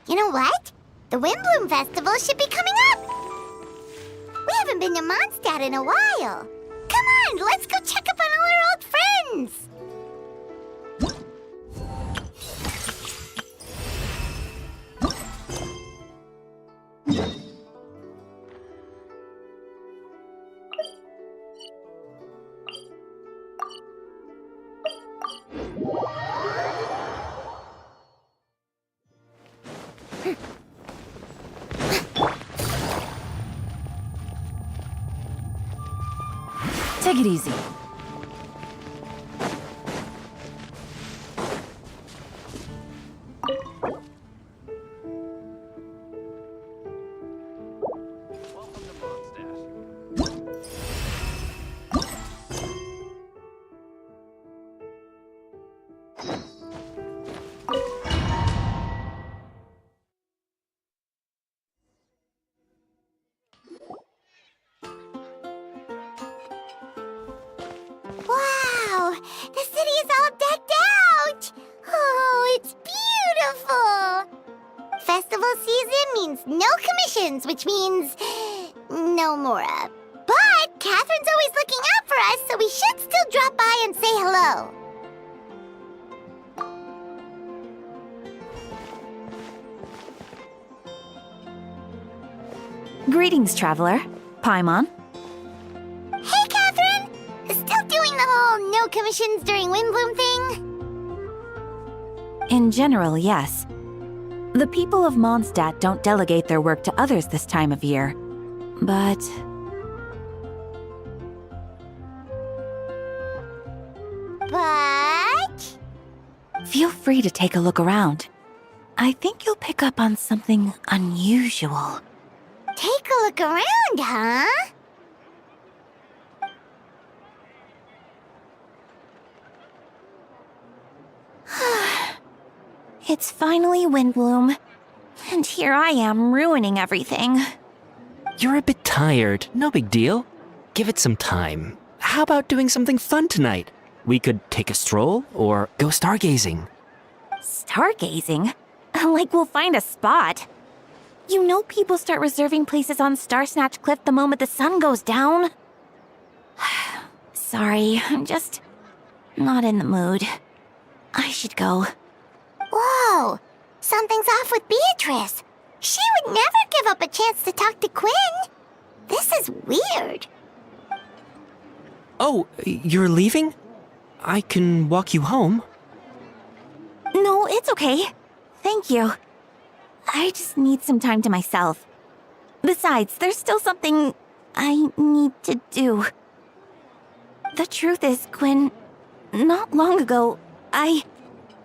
You know what? The Windbloom Festival should be coming up! We haven't been to Mondstadt in a while. Come on, let's go check up on all our old friends! Take it easy. Welcome to Mondstadt. Wow! The city is all decked out! Oh, it's beautiful! Festival season means no commissions, which means no Mora. But Catherine's always looking out for us, so we should still drop by and say hello. Greetings, traveler. Paimon. Hey, Catherine! Still doing the whole no commissions during Windbloom thing? In general, yes. The people of Mondstadt don't delegate their work to others this time of year. But... But... feel free to take a look around. I think you'll pick up on something unusual. Take a look around, huh? It's finally Windbloom. And here I am ruining everything. You're a bit tired. No big deal. Give it some time. How about doing something fun tonight? We could take a stroll or go stargazing. Stargazing? Like we'll find a spot. You know people start reserving places on Starsnatch Cliff the moment the sun goes down. Sorry, I'm just not in the mood. I should go. Whoa! Something's off with Beatrice. She would never give up a chance to talk to Quinn. This is weird. Oh, you're leaving? I can walk you home. No, it's okay. Thank you. I just need some time to myself. Besides, there's still something I need to do. The truth is, Quinn, not long ago,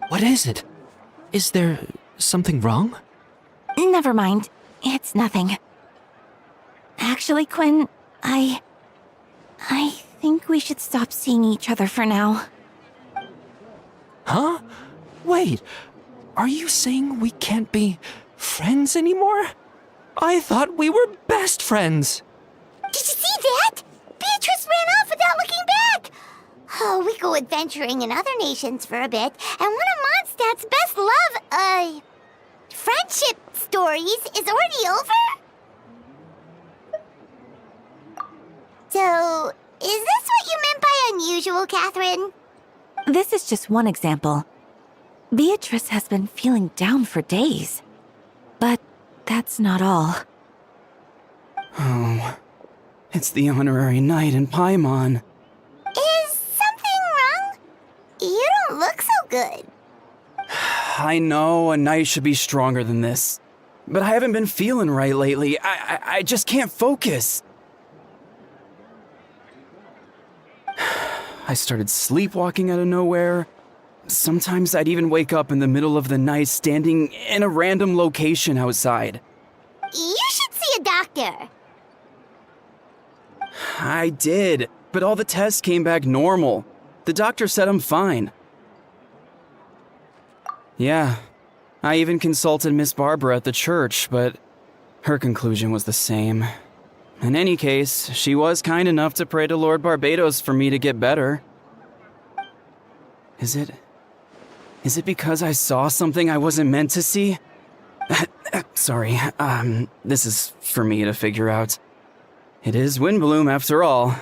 What is it? Is there something wrong? Never mind. It's nothing. Actually, Quinn, I think we should stop seeing each other for now. Huh? Wait, are you saying we can't be friends anymore? I thought we were best friends. Did you see that? Beatrice ran off without looking back. Oh, we go adventuring in other nations for a bit, and one of Mondstadt's best friendship stories is already over? So, is this what you meant by unusual, Catherine? This is just one example. Beatrice has been feeling down for days. But that's not all. Oh, it's the honorary knight in Paimon. Is something wrong? You don't look so good. I know a night should be stronger than this, but I haven't been feeling right lately. I just can't focus. I started sleepwalking out of nowhere. Sometimes I'd even wake up in the middle of the night standing in a random location outside. You should see a doctor. I did, but all the tests came back normal. The doctor said I'm fine. Yeah, I even consulted Miss Barbara at the church, but her conclusion was the same. In any case, she was kind enough to pray to Lord Barbados for me to get better. Is it because I saw something I wasn't meant to see? Sorry, this is for me to figure out. It is Windbloom after all.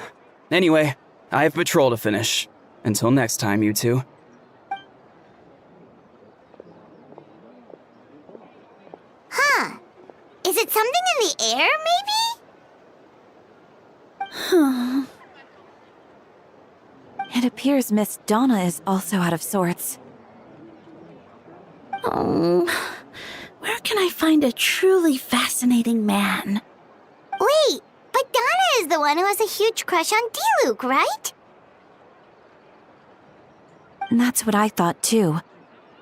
Anyway, I have patrol to finish. Until next time, you two. Huh. Is it something in the air, maybe? It appears Miss Donna is also out of sorts. Oh, where can I find a truly fascinating man? Wait, but Donna is the one who has a huge crush on Diluc, right? That's what I thought too.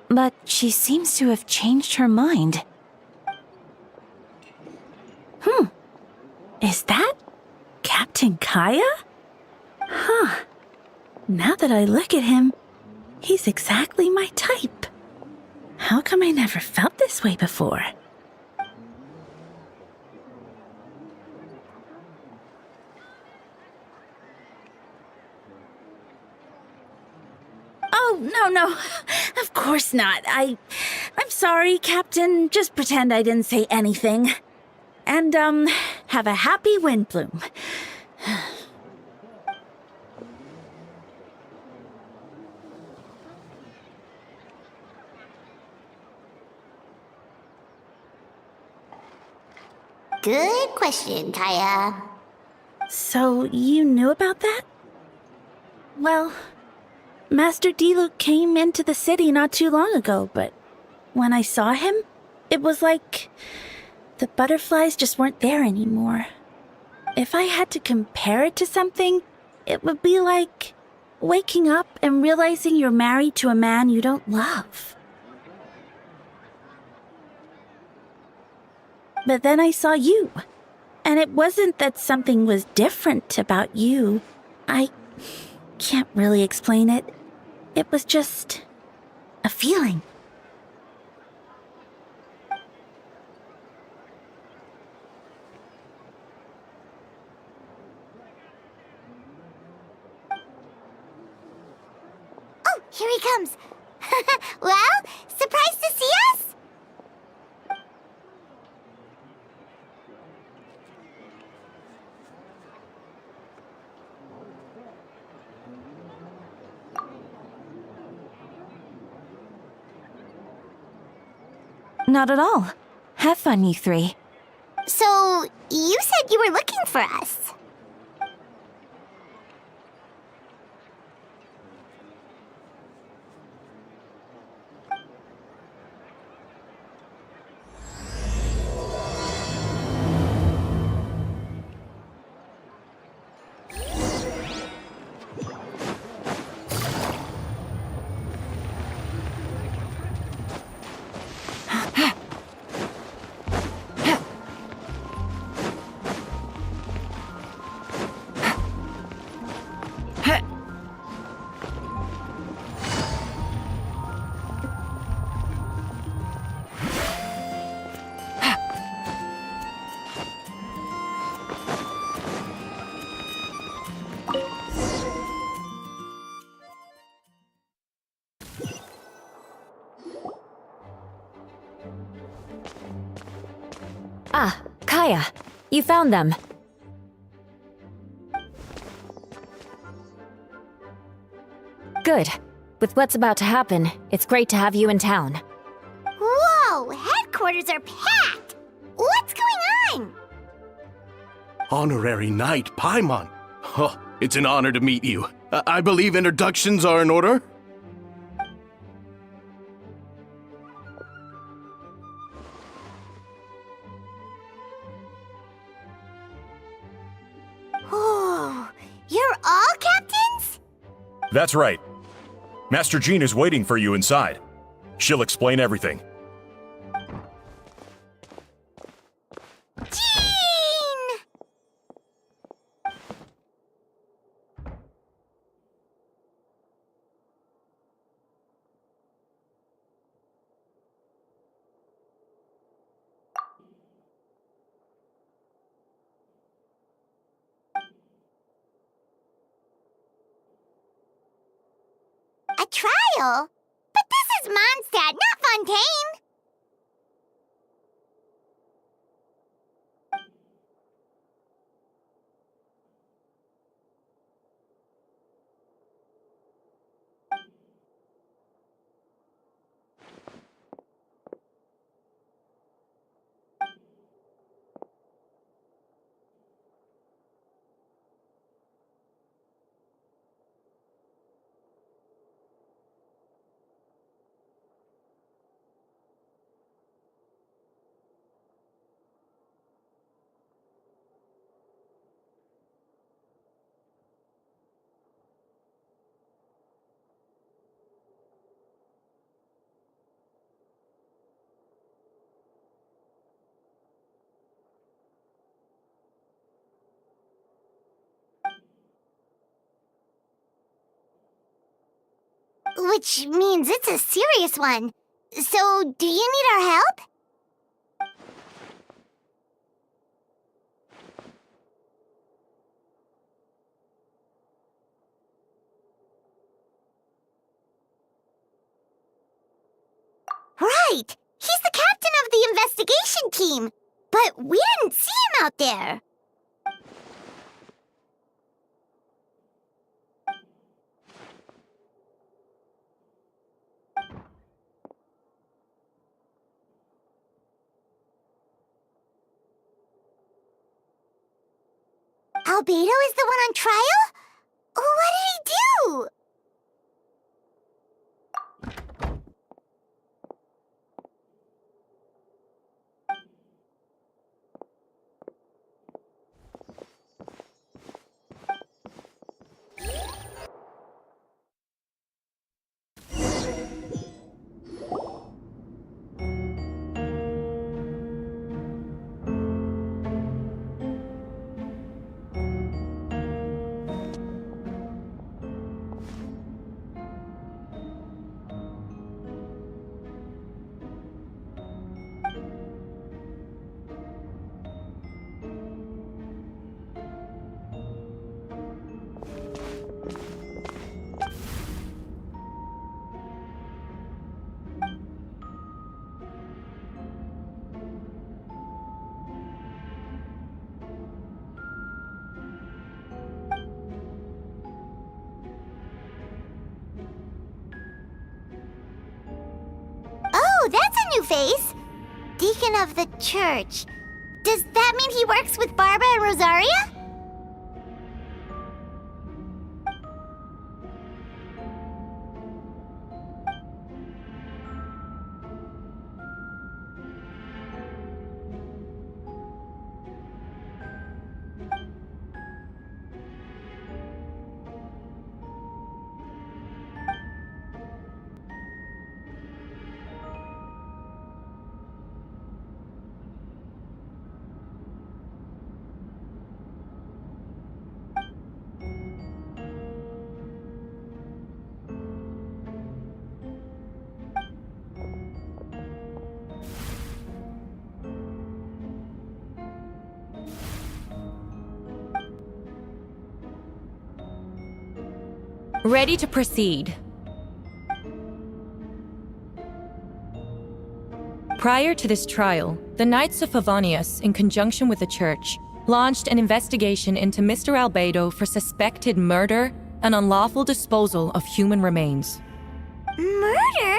But she seems to have changed her mind. Is that Captain Kaya? Huh. Now that I look at him, he's exactly my type. How come I never felt this way before? Oh, no. Of course not. I'm sorry, Captain. Just pretend I didn't say anything. And, have a happy Windbloom. Good question, Kaya. So, you knew about that? Well, Master Diluc came into the city not too long ago, but when I saw him, it was like the butterflies just weren't there anymore. If I had to compare it to something, it would be like waking up and realizing you're married to a man you don't love. But then I saw you, and it wasn't that something was different about you. I can't really explain it. It was just a feeling. Oh, here he comes. Well, surprised to see us? Not at all. Have fun, you three. So, you said you were looking for us. Ah, Kaya, you found them. Good. With what's about to happen, it's great to have you in town. Whoa, headquarters are packed! What's going on? Honorary Knight Paimon. Oh, it's an honor to meet you. I believe introductions are in order? That's right. Master Jean is waiting for you inside. She'll explain everything. Jean! A trial? But this is Mondstadt, not Fontaine! Which means it's a serious one. So, do you need our help? Right! He's the captain of the investigation team! But we didn't see him out there! Albedo is the one on trial? What did he do? Oh, that's a new face! Deacon of the church. Does that mean he works with Barbara and Rosaria? Ready to proceed. Prior to this trial, the Knights of Favonius, in conjunction with the Church, launched an investigation into Mr. Albedo for suspected murder and unlawful disposal of human remains. Murder?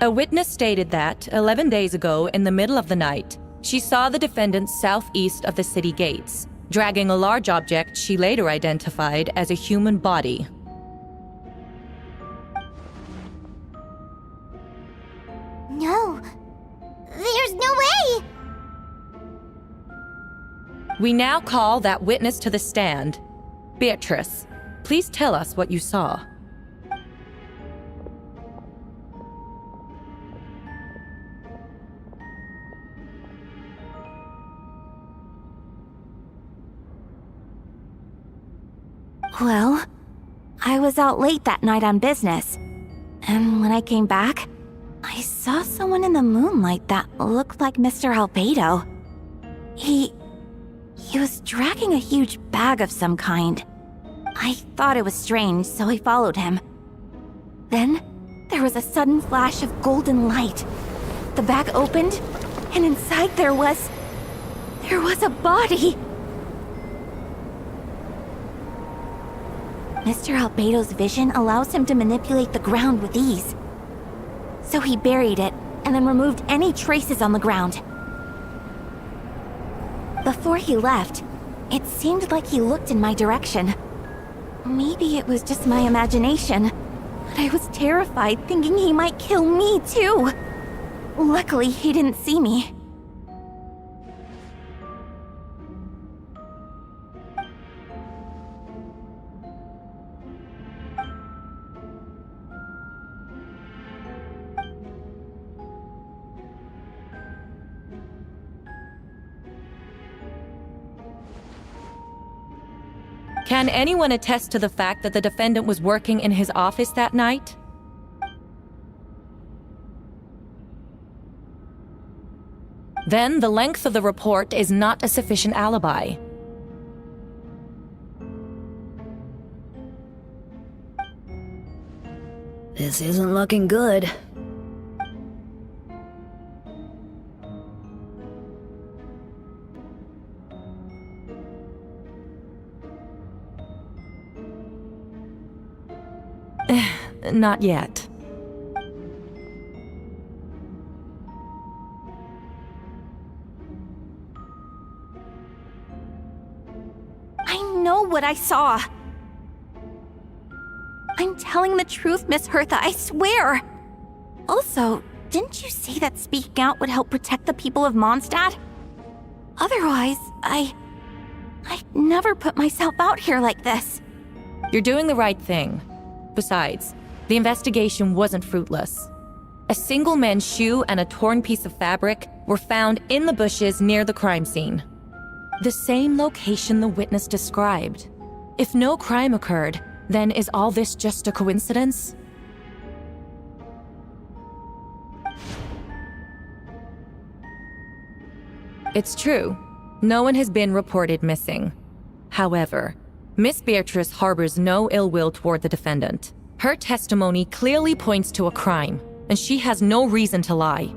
A witness stated that, 11 days ago, in the middle of the night, she saw the defendant southeast of the city gates, dragging a large object she later identified as a human body. No. There's no way! We now call that witness to the stand. Beatrice, please tell us what you saw. Well, I was out late that night on business. And when I came back, I saw someone in the moonlight that looked like Mr. Albedo. He was dragging a huge bag of some kind. I thought it was strange, so I followed him. Then, there was a sudden flash of golden light. The bag opened, and inside there was a body! Mr. Albedo's vision allows him to manipulate the ground with ease. So he buried it, and then removed any traces on the ground. Before he left, it seemed like he looked in my direction. Maybe it was just my imagination, but I was terrified thinking he might kill me too. Luckily, he didn't see me. Can anyone attest to the fact that the defendant was working in his office that night? Then the length of the report is not a sufficient alibi. This isn't looking good. Not yet. I know what I saw. I'm telling the truth, Miss Hertha, I swear. Also, didn't you say that speaking out would help protect the people of Mondstadt? Otherwise, I'd never put myself out here like this. You're doing the right thing. Besides, the investigation wasn't fruitless. A single man's shoe and a torn piece of fabric were found in the bushes near the crime scene. The same location the witness described. If no crime occurred, then is all this just a coincidence? It's true. No one has been reported missing. However, Miss Beatrice harbors no ill will toward the defendant. Her testimony clearly points to a crime, and she has no reason to lie.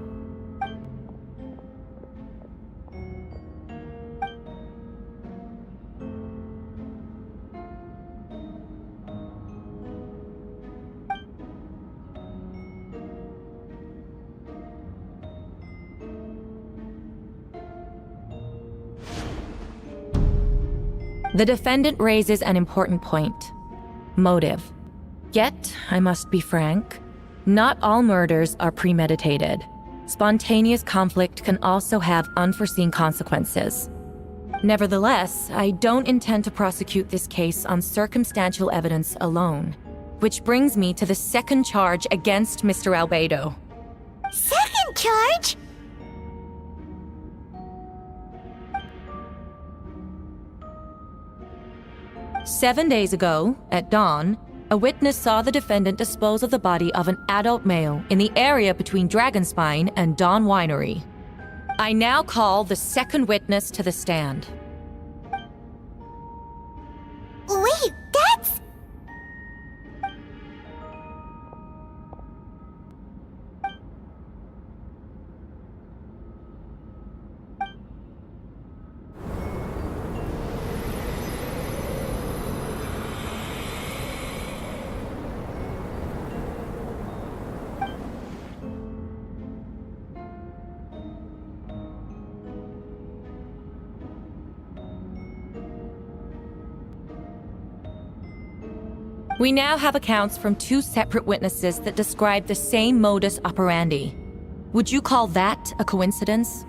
The defendant raises an important point: motive. Yet, I must be frank, not all murders are premeditated. Spontaneous conflict can also have unforeseen consequences. Nevertheless, I don't intend to prosecute this case on circumstantial evidence alone. Which brings me to the second charge against Mr. Albedo. Second charge? "7 days ago, at dawn, a witness saw the defendant dispose of the body of an adult male in the area between Dragonspine and Dawn Winery. I now call the second witness to the stand." Wait, that's... We now have accounts from 2 separate witnesses that describe the same modus operandi. Would you call that a coincidence?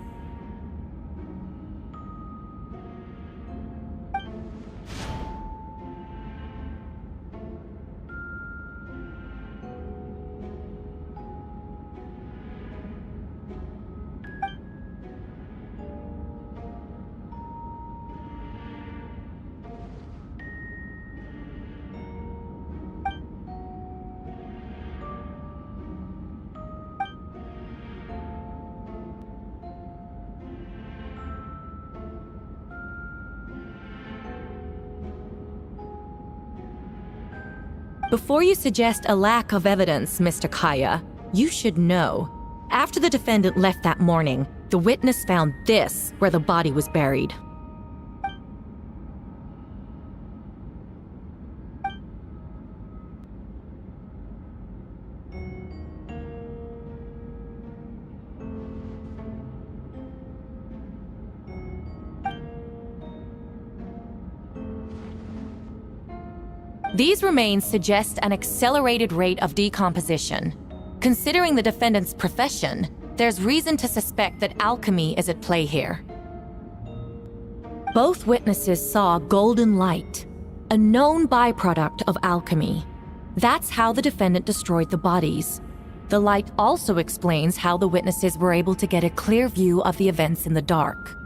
Before you suggest a lack of evidence, Mr. Kaya, you should know. After the defendant left that morning, the witness found this where the body was buried. These remains suggest an accelerated rate of decomposition. Considering the defendant's profession, there's reason to suspect that alchemy is at play here. Both witnesses saw golden light, a known byproduct of alchemy. That's how the defendant destroyed the bodies. The light also explains how the witnesses were able to get a clear view of the events in the dark.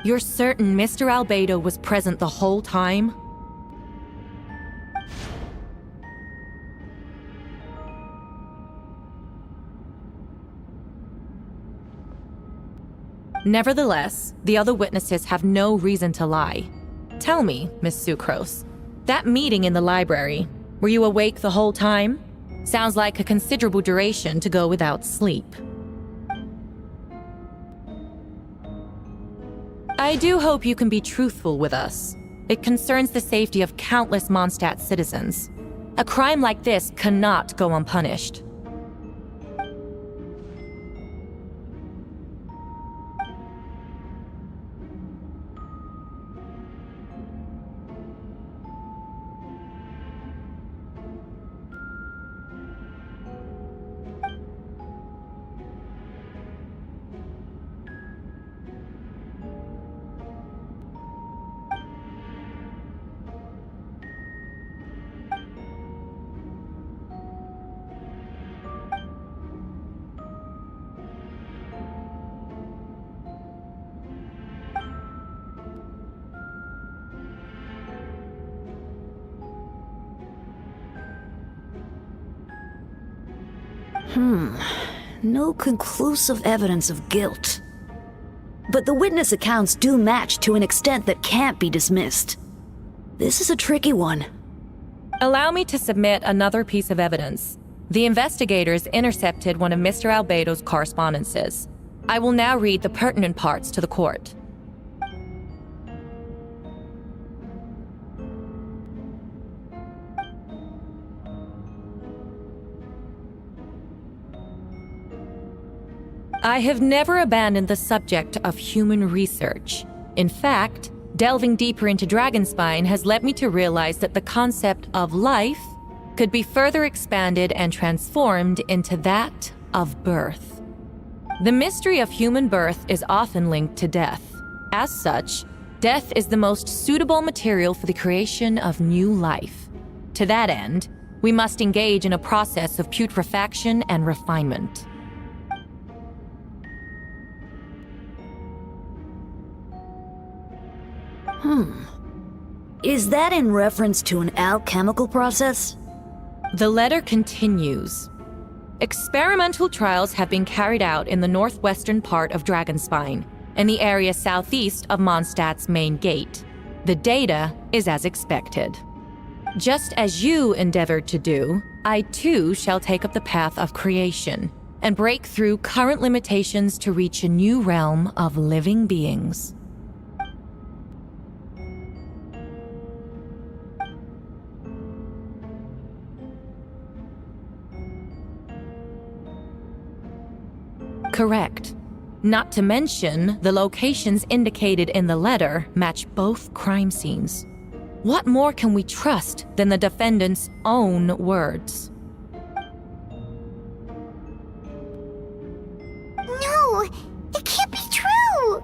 You're certain Mr. Albedo was present the whole time? Nevertheless, the other witnesses have no reason to lie. Tell me, Miss Sucrose, that meeting in the library, were you awake the whole time? Sounds like a considerable duration to go without sleep. I do hope you can be truthful with us. It concerns the safety of countless Mondstadt citizens. A crime like this cannot go unpunished. No conclusive evidence of guilt. But the witness accounts do match to an extent that can't be dismissed. This is a tricky one. Allow me to submit another piece of evidence. The investigators intercepted one of Mr. Albedo's correspondences. I will now read the pertinent parts to the court. I have never abandoned the subject of human research. In fact, delving deeper into Dragonspine has led me to realize that the concept of life could be further expanded and transformed into that of birth. The mystery of human birth is often linked to death. As such, death is the most suitable material for the creation of new life. To that end, we must engage in a process of putrefaction and refinement. Is that in reference to an alchemical process? The letter continues. Experimental trials have been carried out in the northwestern part of Dragonspine, in the area southeast of Mondstadt's main gate. The data is as expected. Just as you endeavored to do, I too shall take up the path of creation and break through current limitations to reach a new realm of living beings. Correct. Not to mention, the locations indicated in the letter match both crime scenes. What more can we trust than the defendant's own words? No, it can't be true!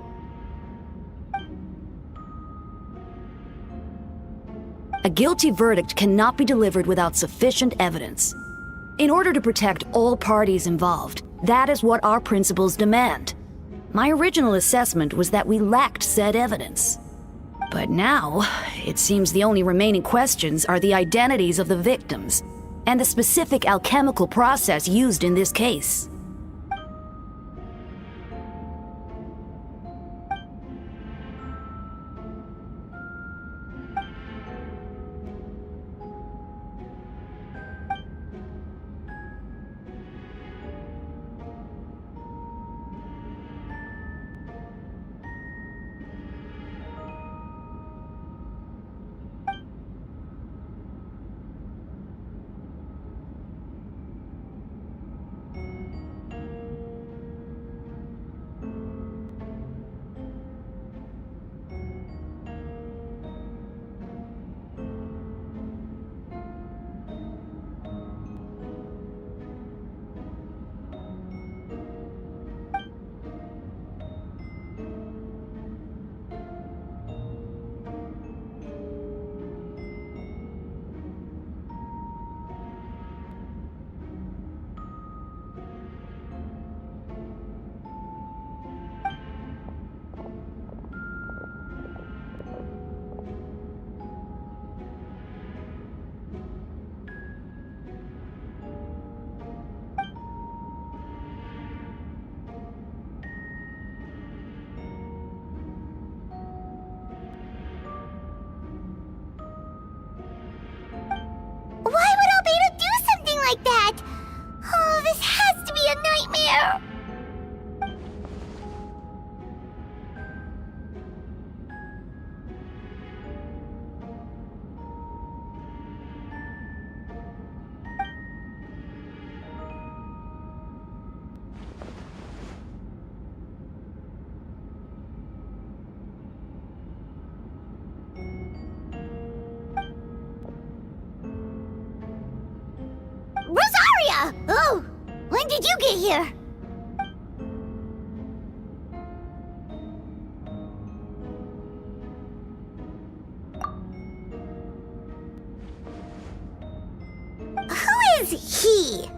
A guilty verdict cannot be delivered without sufficient evidence. In order to protect all parties involved, that is what our principles demand. My original assessment was that we lacked said evidence. But now, it seems the only remaining questions are the identities of the victims and the specific alchemical process used in this case. Why would Albedo do something like that? Oh, this has to be a nightmare. Rosaria! Oh, when did you get here? Who is he?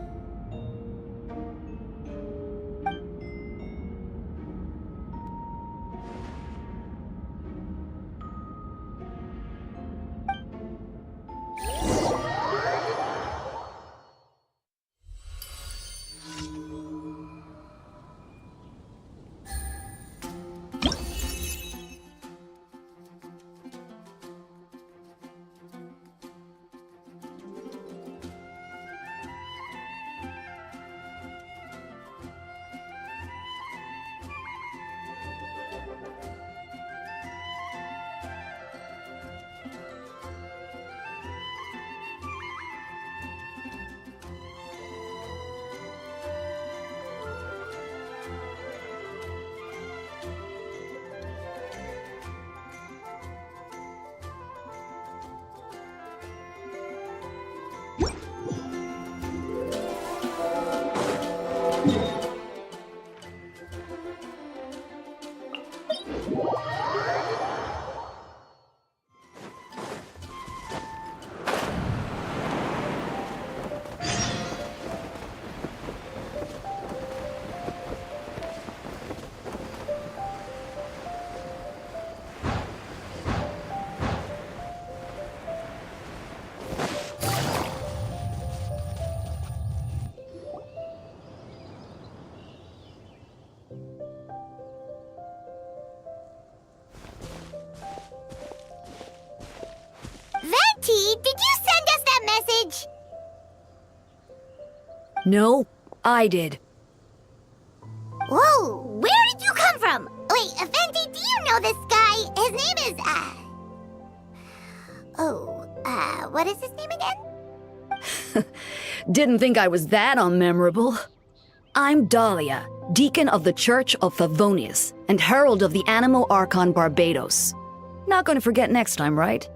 Venti, did you send us that message? No, I did. Whoa, where did you come from? Wait, Venti, do you know this guy? His name is, what is his name again? Didn't think I was that unmemorable. I'm Dahlia, Deacon of the Church of Favonius and Herald of the Animo Archon Barbados. Not gonna forget next time, right?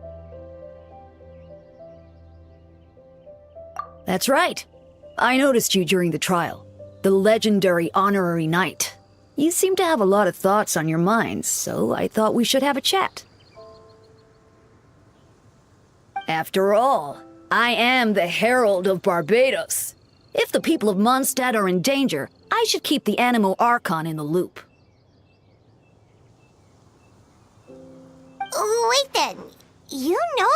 That's right. I noticed you during the trial. The legendary honorary knight. You seem to have a lot of thoughts on your mind, so I thought we should have a chat. After all, I am the Herald of Barbados. If the people of Mondstadt are in danger, I should keep the Animo Archon in the loop. Wait then, you know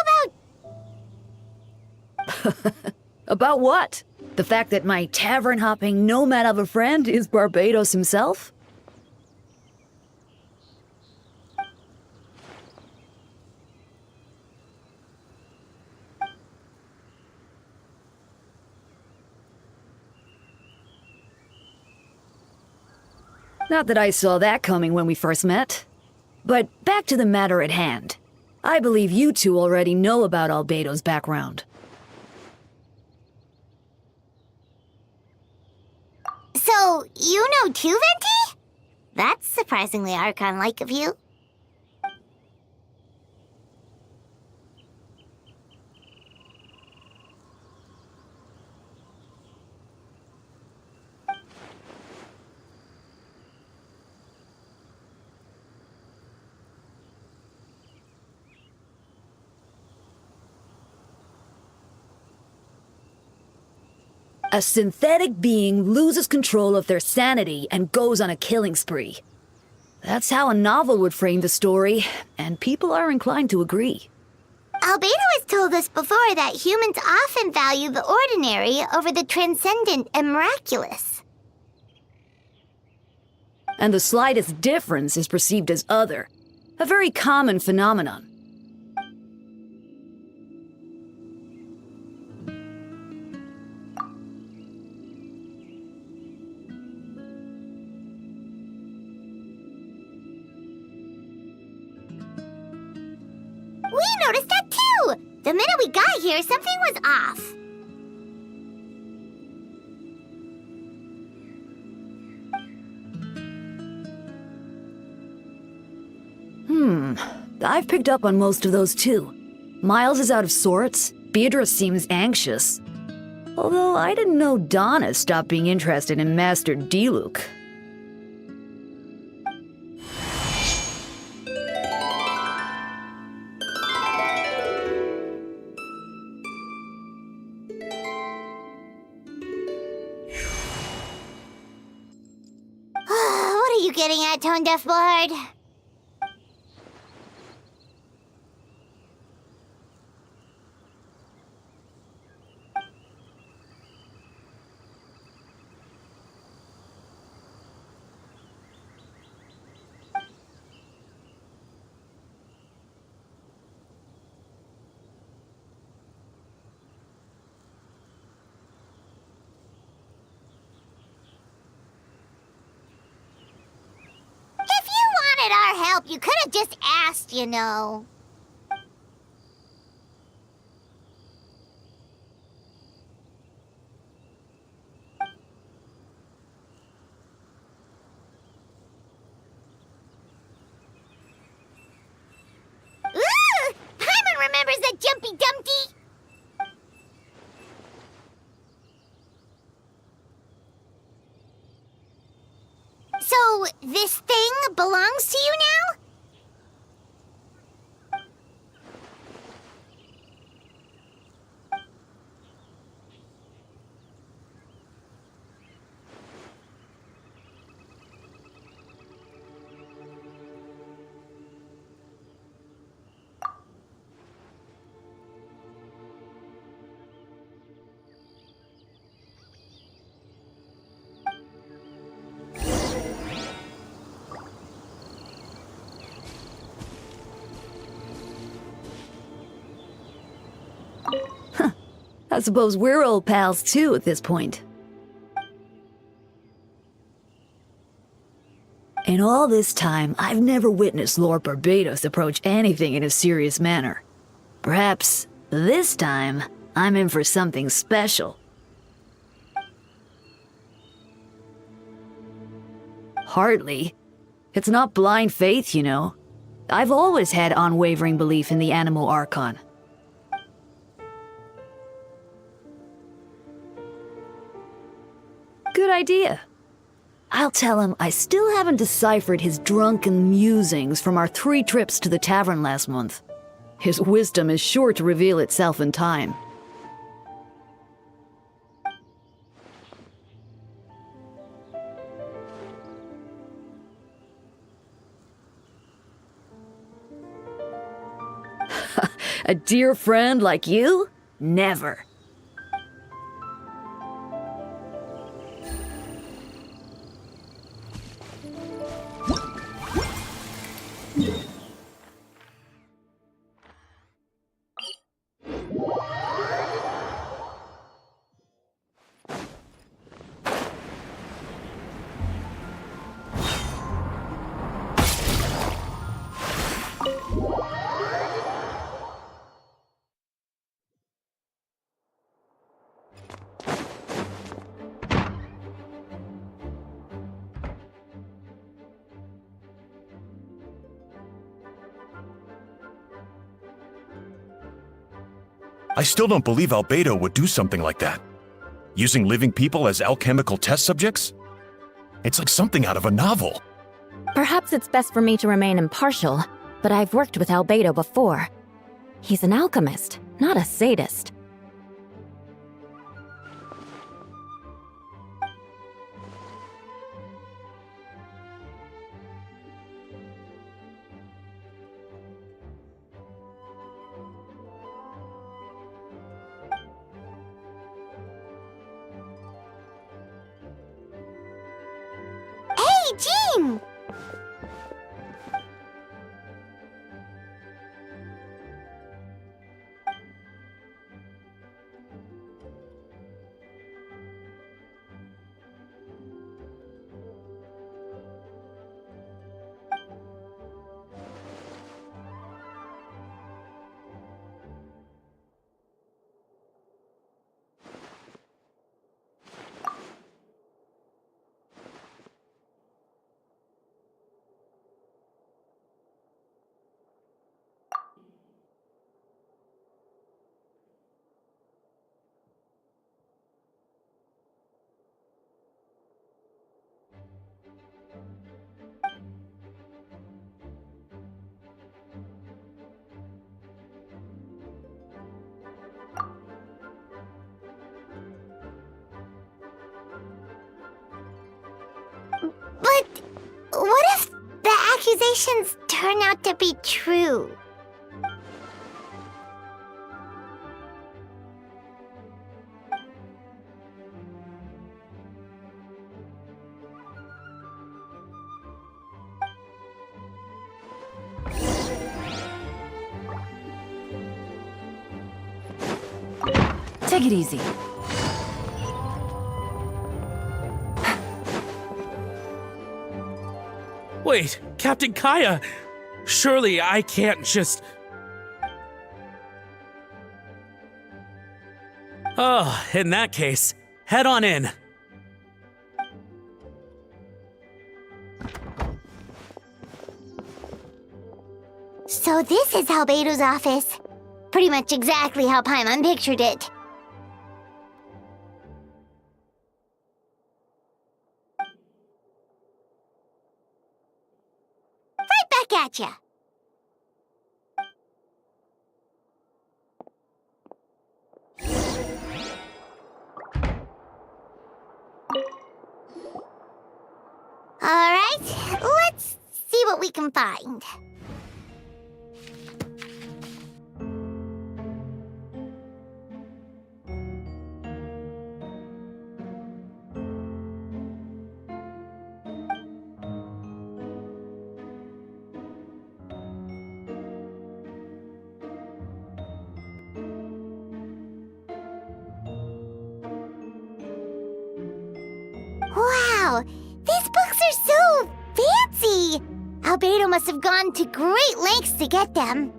about... About what? The fact that my tavern-hopping nomad of a friend is Barbados himself? Not that I saw that coming when we first met. But back to the matter at hand. I believe you two already know about Albedo's background. So, you know too, Venti? That's surprisingly Archon-like of you. A synthetic being loses control of their sanity and goes on a killing spree. That's how a novel would frame the story, and people are inclined to agree. Albedo has told us before that humans often value the ordinary over the transcendent and miraculous. And the slightest difference is perceived as other, a very common phenomenon. We noticed that too! The minute we got here, something was off. I've picked up on most of those too. Miles is out of sorts, Beatrice seems anxious. Although I didn't know Donna stopped being interested in Master Diluc. What are you getting at, Tone Deaf Bard? If you wanted our help, you could have just asked, you know. Ooh! Paimon remembers that Jumpy Dumpty! So, this thing belongs to you now? I suppose we're old pals too at this point. In all this time, I've never witnessed Lord Barbados approach anything in a serious manner. Perhaps this time, I'm in for something special. Hardly. It's not blind faith, you know. I've always had unwavering belief in the Animo Archon. Good idea. I'll tell him I still haven't deciphered his drunken musings from our 3 trips to the tavern last month. His wisdom is sure to reveal itself in time. A dear friend like you? Never. I still don't believe Albedo would do something like that. Using living people as alchemical test subjects? It's like something out of a novel. Perhaps it's best for me to remain impartial, but I've worked with Albedo before. He's an alchemist, not a sadist. Hey, Jean! But what if the accusations turn out to be true? Take it easy. Wait, Captain Kaya! Surely I can't just... Oh, in that case, head on in. So this is Albedo's office. Pretty much exactly how Paimon pictured it. Right back at ya. Alright, let's see what we can find. Wow, these books are so fancy! Albedo must have gone to great lengths to get them.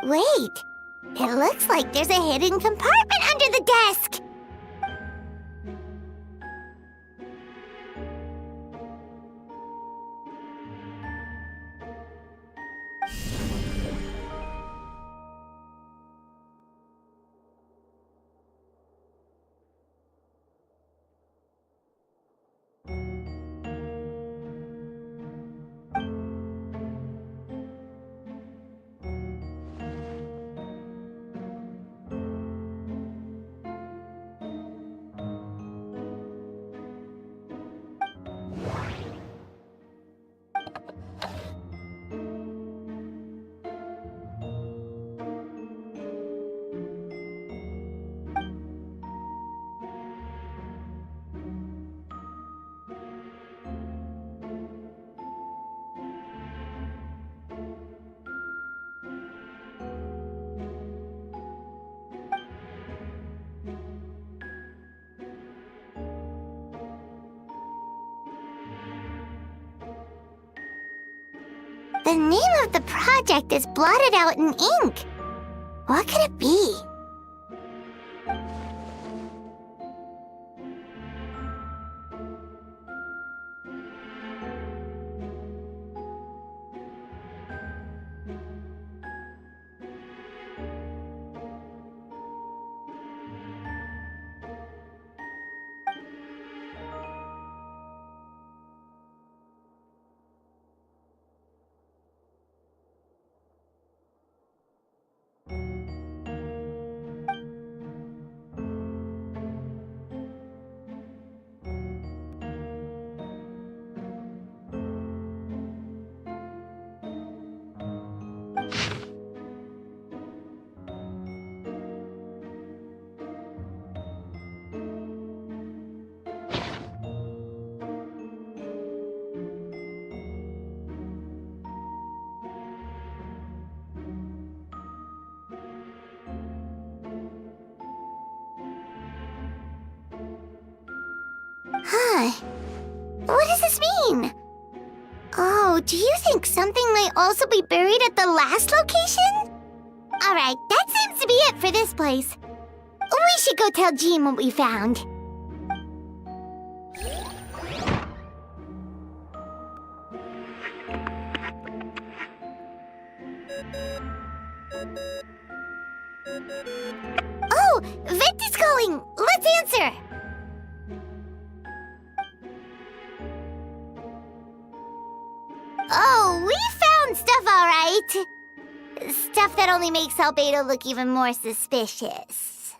Wait, It looks like there's a hidden compartment under the desk. The name of the project is blotted out in ink. What could it be? Huh. What does this mean? Oh, do you think something might also be buried at the last location? Alright, that seems to be it for this place. We should go tell Jean what we found. Oh, Vent is calling! Let's answer! Oh, we found stuff, all right. Stuff that only makes Albedo look even more suspicious.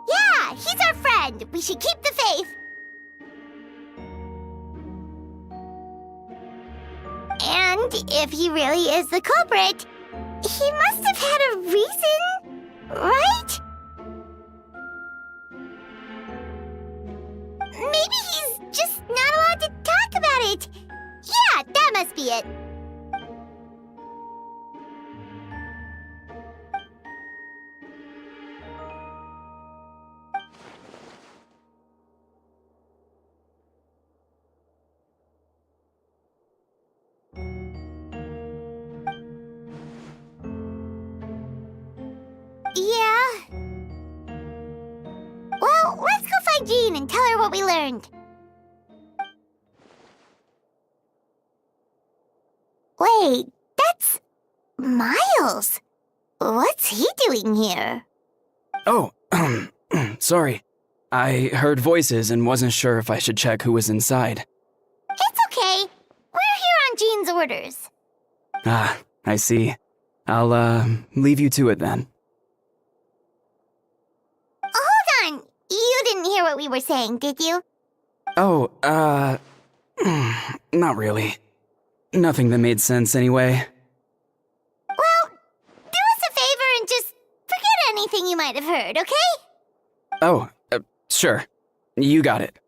Yeah, he's our friend. We should keep the faith. And if he really is the culprit, he must have had a reason, right? Maybe he's just not allowed to talk about it. Yeah, that must be it. Yeah. Well, let's go find Jean and tell her what we learned. Wait, that's Miles. What's he doing here? Oh, sorry. I heard voices and wasn't sure if I should check who was inside. It's okay. We're here on Jean's quarters. Ah, I see. I'll, leave you to it then. Hold on! You didn't hear what we were saying, did you? Oh, not really. Nothing that made sense anyway. Well, do us a favor and just forget anything you might have heard, okay? Oh, sure. You got it.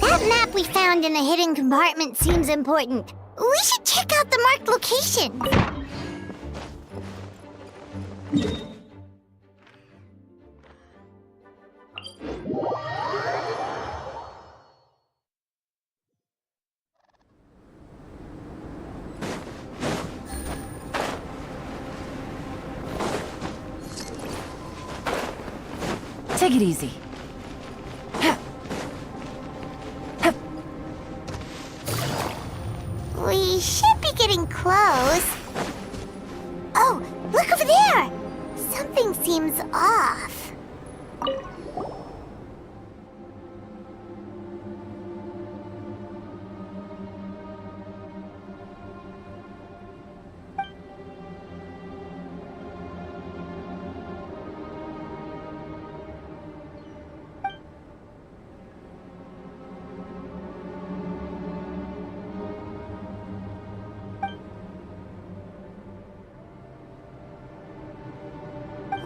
That map we found in a hidden compartment seems important. We should check out the marked location. Take it easy. We should be getting close. Oh, look over there! Something seems off.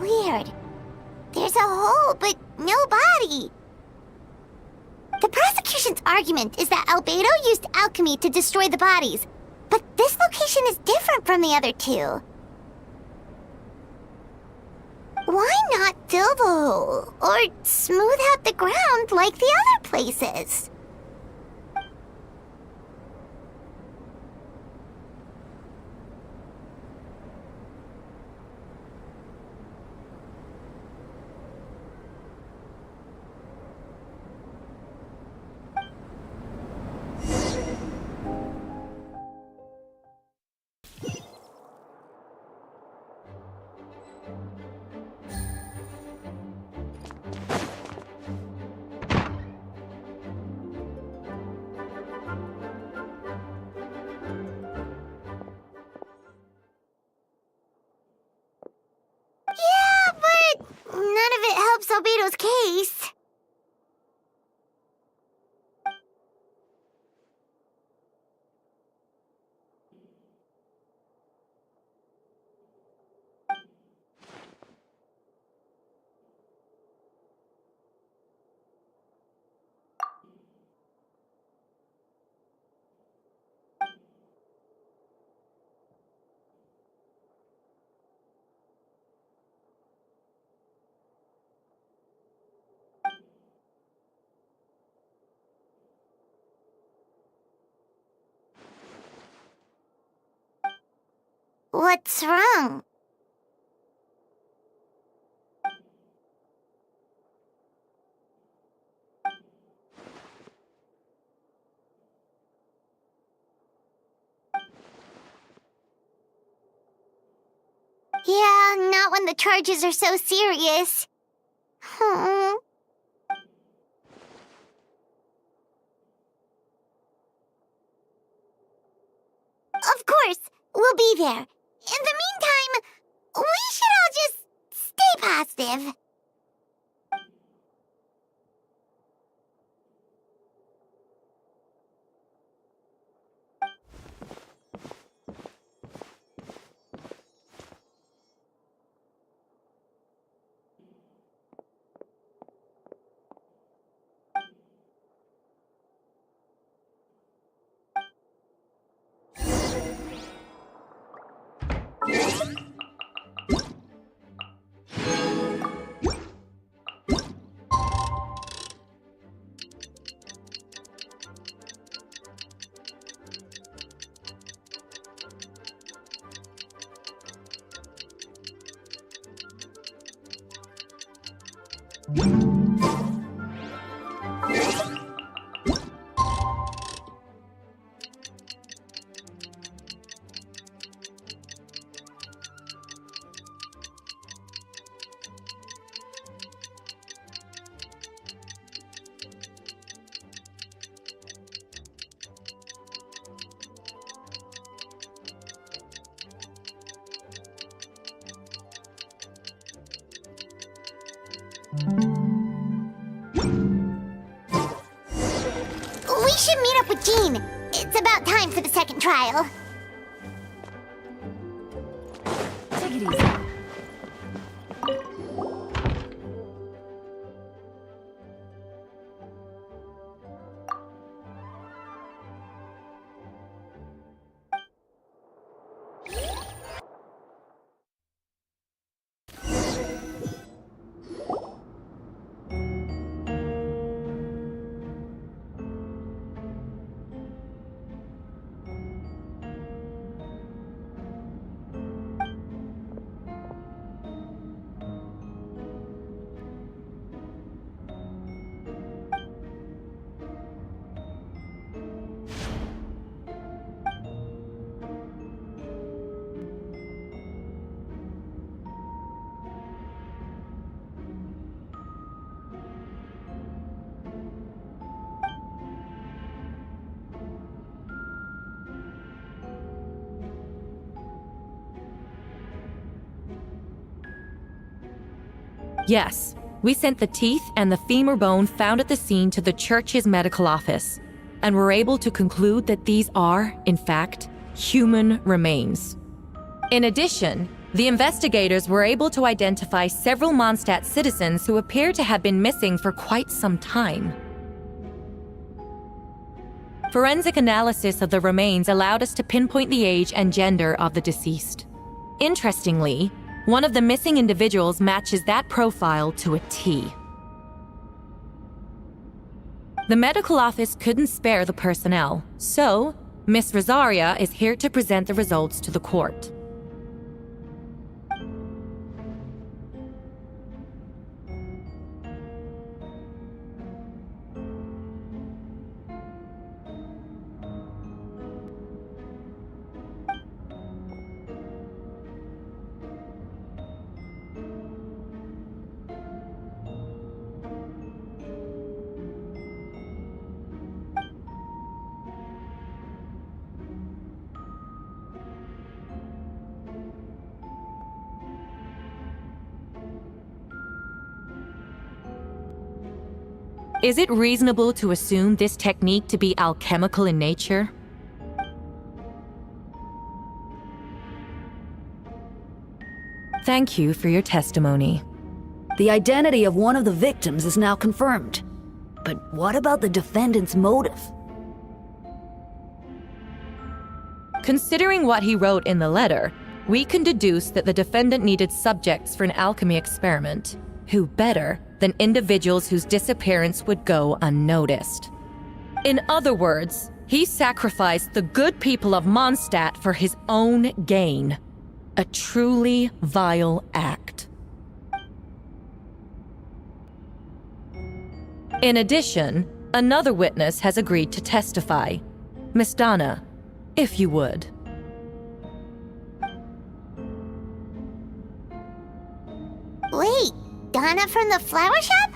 Weird. There's a hole, but no body. The prosecution's argument is that Albedo used alchemy to destroy the bodies, but this location is different from the other two. Why not fill the hole, or smooth out the ground like the other places? Yeah, but none of it helps Albedo's case. What's wrong? Yeah, not when the charges are so serious. Hmm. Of course, we'll be there. In the meantime, we should all just stay positive. We should meet up with Jean. It's about time for the second trial. Take it easy. Yes, we sent the teeth and the femur bone found at the scene to the church's medical office, and were able to conclude that these are, in fact, human remains. In addition, the investigators were able to identify several Mondstadt citizens who appear to have been missing for quite some time. Forensic analysis of the remains allowed us to pinpoint the age and gender of the deceased. Interestingly, one of the missing individuals matches that profile to a T. The medical office couldn't spare the personnel, so Miss Rosaria is here to present the results to the court. Is it reasonable to assume this technique to be alchemical in nature? Thank you for your testimony. The identity of one of the victims is now confirmed. But what about the defendant's motive? Considering what he wrote in the letter, we can deduce that the defendant needed subjects for an alchemy experiment. Who better than individuals whose disappearance would go unnoticed? In other words, he sacrificed the good people of Mondstadt for his own gain. A truly vile act. In addition, another witness has agreed to testify. Miss Donna, if you would. Wait, Donna from the flower shop?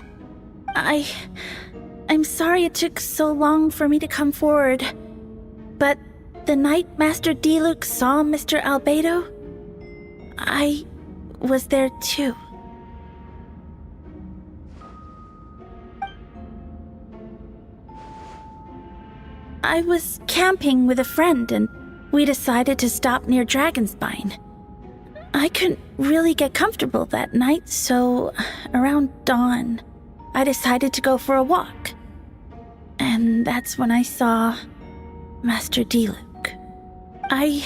I'm sorry it took so long for me to come forward. But the night Master Diluc saw Mr. Albedo, I was there too. I was camping with a friend and we decided to stop near Dragonspine. I couldn't really get comfortable that night, so around dawn, I decided to go for a walk. And that's when I saw Master Diluc. I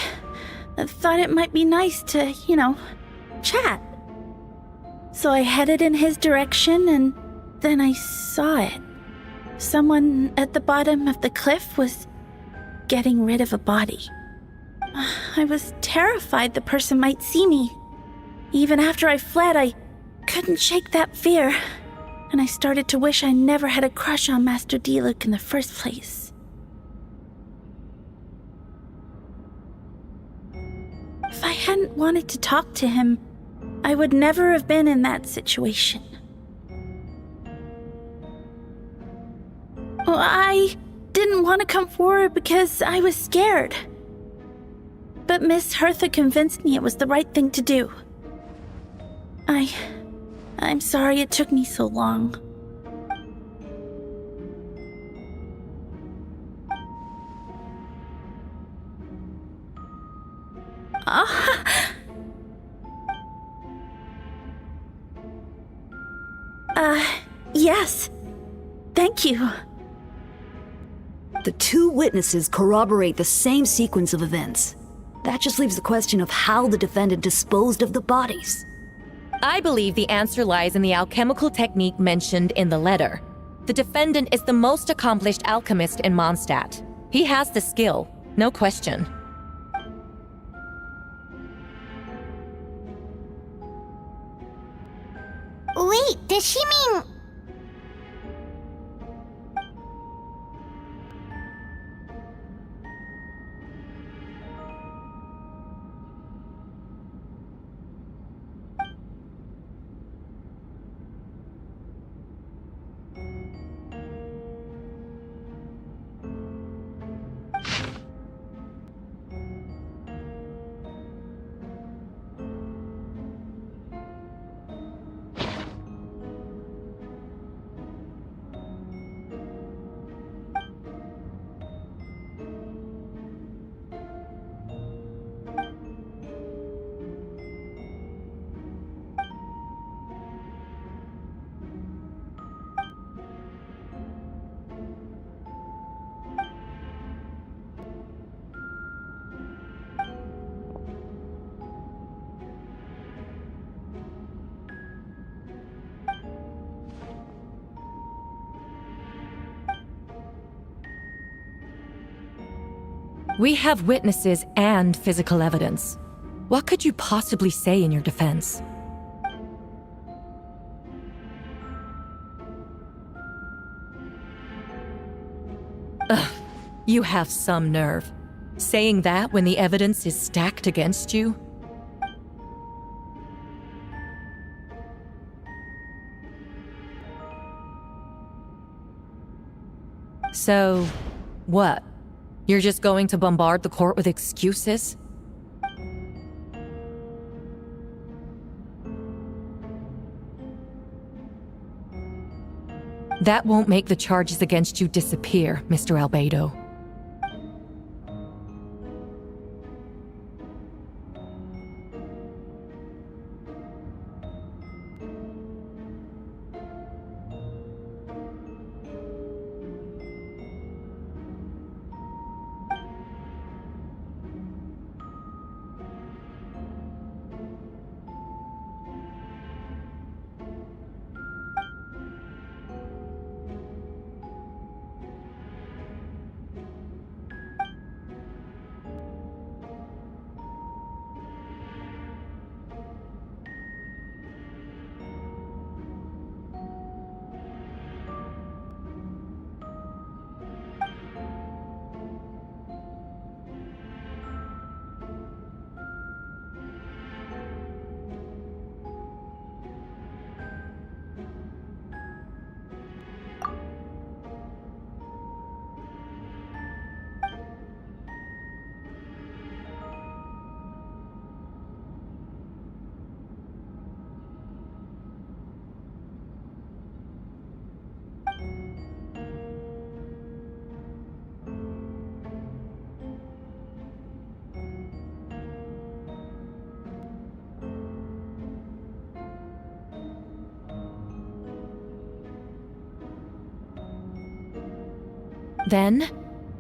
thought it might be nice to, chat. So I headed in his direction and then I saw it. Someone at the bottom of the cliff was getting rid of a body. I was terrified the person might see me. Even after I fled, I couldn't shake that fear. And I started to wish I never had a crush on Master Diluc in the first place. If I hadn't wanted to talk to him, I would never have been in that situation. Well, I didn't want to come forward because I was scared. But Miss Hertha convinced me it was the right thing to do. I I'm sorry it took me so long. Yes. Thank you. The two witnesses corroborate the same sequence of events. That just leaves the question of how the defendant disposed of the bodies. I believe the answer lies in the alchemical technique mentioned in the letter. The defendant is the most accomplished alchemist in Mondstadt. He has the skill, no question. Wait, does she mean... We have witnesses and physical evidence. What could you possibly say in your defense? Ugh, you have some nerve. Saying that when the evidence is stacked against you? So, what? You're just going to bombard the court with excuses? That won't make the charges against you disappear, Mr. Albedo. Then,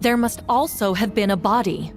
there must also have been a body.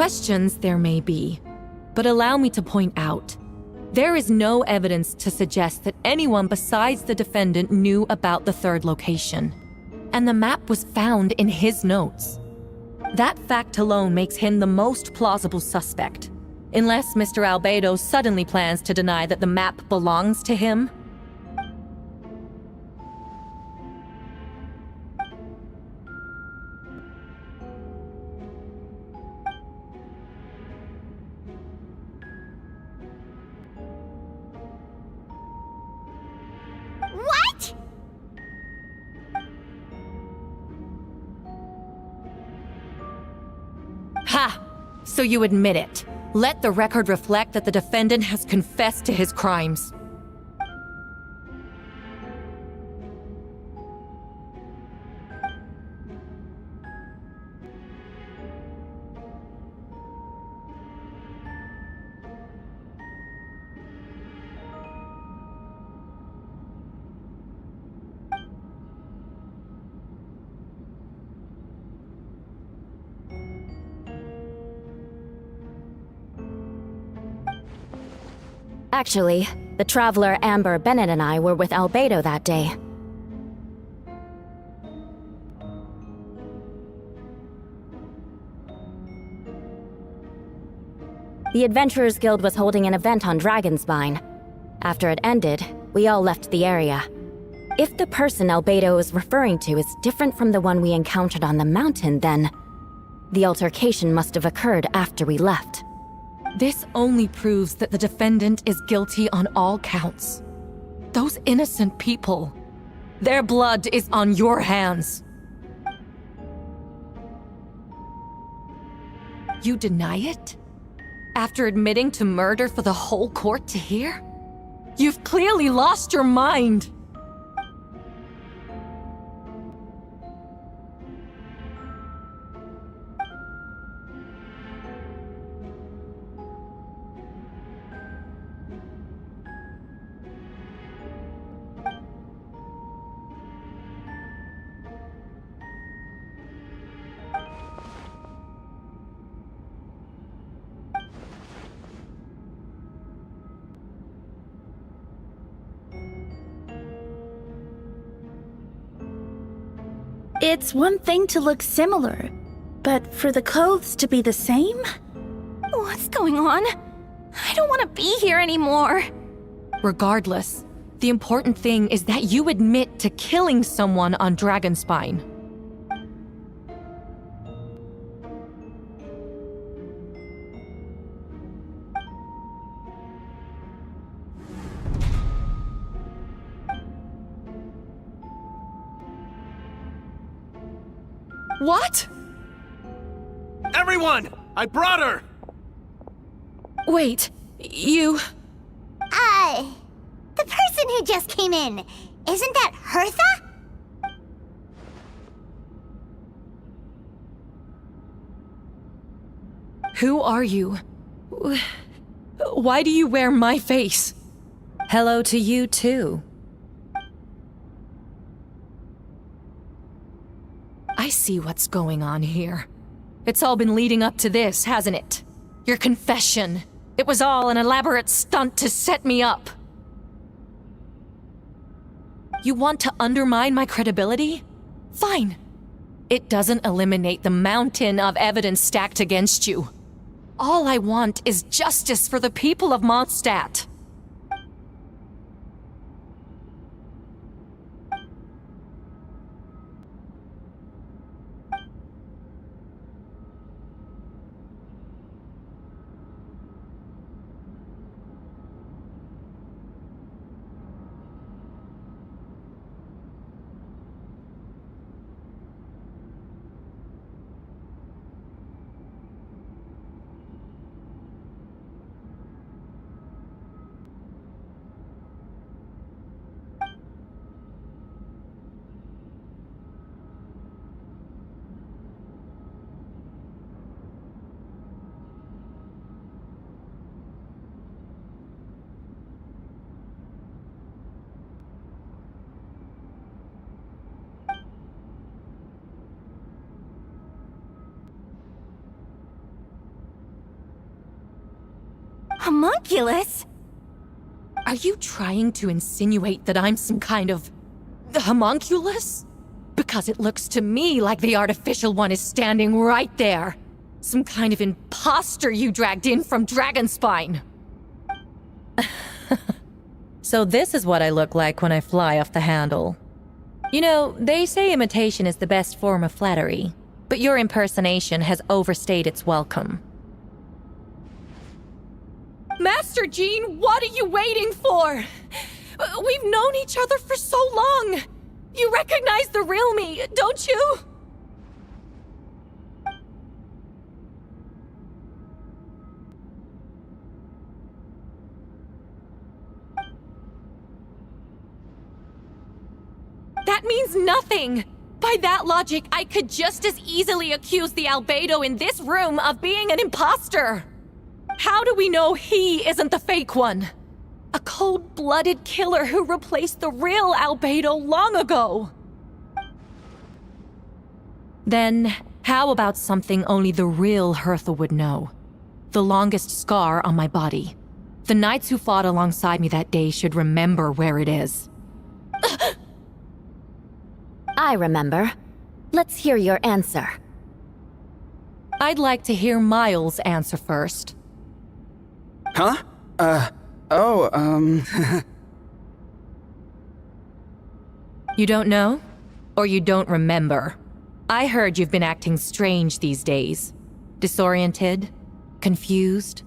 Questions there may be, but allow me to point out, there is no evidence to suggest that anyone besides the defendant knew about the third location, and the map was found in his notes. That fact alone makes him the most plausible suspect, unless Mr. Albedo suddenly plans to deny that the map belongs to him. What? Ha! So you admit it. Let the record reflect that the defendant has confessed to his crimes. Actually, the traveler Amber Bennett and I were with Albedo that day. The Adventurers Guild was holding an event on Dragonspine. After it ended, we all left the area. If the person Albedo is referring to is different from the one we encountered on the mountain, then the altercation must have occurred after we left. This only proves that the defendant is guilty on all counts. Those innocent people, their blood is on your hands. You deny it? After admitting to murder for the whole court to hear? You've clearly lost your mind! It's one thing to look similar, but for the clothes to be the same? What's going on? I don't want to be here anymore. Regardless, the important thing is that you admit to killing someone on Dragonspine. What? Everyone! I brought her! Wait, you... The person who just came in, isn't that Hertha? Who are you? Why do you wear my face? Hello to you, too. I see what's going on here. It's all been leading up to this, hasn't it? Your confession. It was all an elaborate stunt to set me up. You want to undermine my credibility? Fine. It doesn't eliminate the mountain of evidence stacked against you. All I want is justice for the people of Mondstadt. Homunculus? Are you trying to insinuate that I'm some kind of homunculus? Because it looks to me like the artificial one is standing right there. Some kind of imposter you dragged in from Dragonspine. So this is what I look like when I fly off the handle. You know, they say imitation is the best form of flattery, but your impersonation has overstayed its welcome. Master Jean, what are you waiting for? We've known each other for so long. You recognize the real me, don't you? That means nothing! By that logic, I could just as easily accuse the albedo in this room of being an imposter! How do we know he isn't the fake one? A cold-blooded killer who replaced the real albedo long ago! Then, how about something only the real Hertha would know? The longest scar on my body. The knights who fought alongside me that day should remember where it is. I remember. Let's hear your answer. I'd like to hear Miles' answer first. Huh? You don't know? Or you don't remember? I heard you've been acting strange these days. Disoriented? Confused?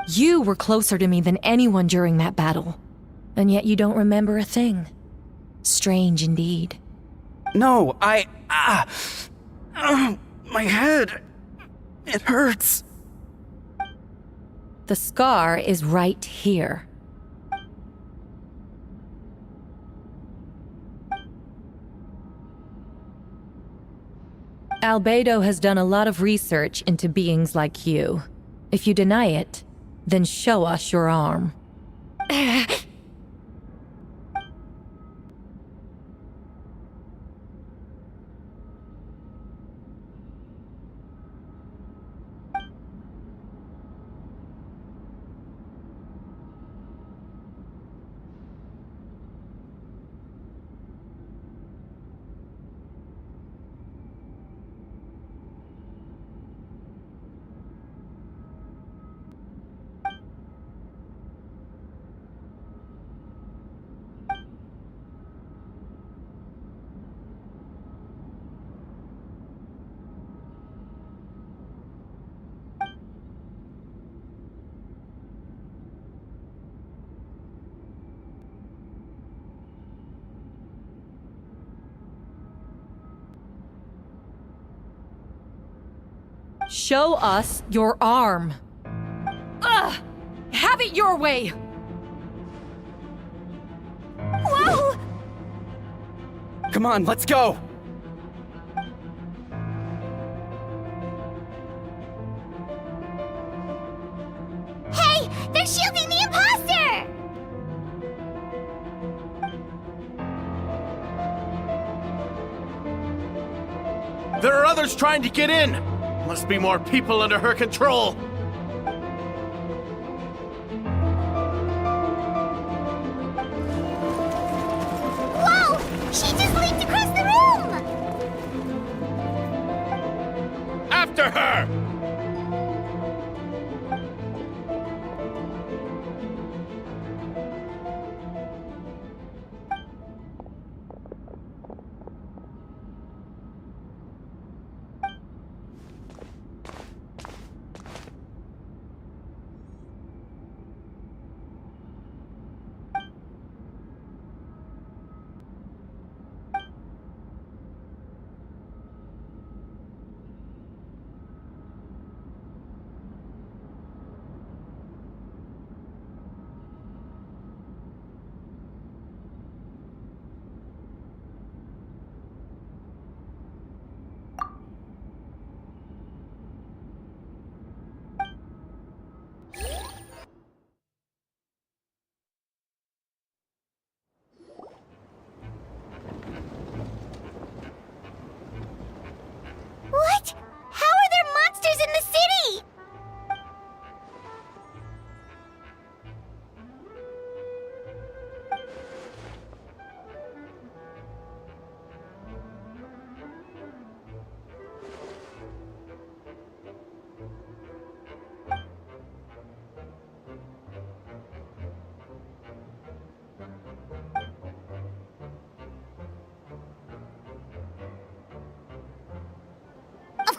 You were closer to me than anyone during that battle. And yet you don't remember a thing. Strange indeed. No, my head. It hurts. The scar is right here. Albedo has done a lot of research into beings like you. If you deny it, then show us your arm. Show us your arm. Ugh! Have it your way! Whoa! Come on, let's go! Hey, they're shielding the imposter! There are others trying to get in! Must be more people under her control! Whoa! She just leaped across the room! After her!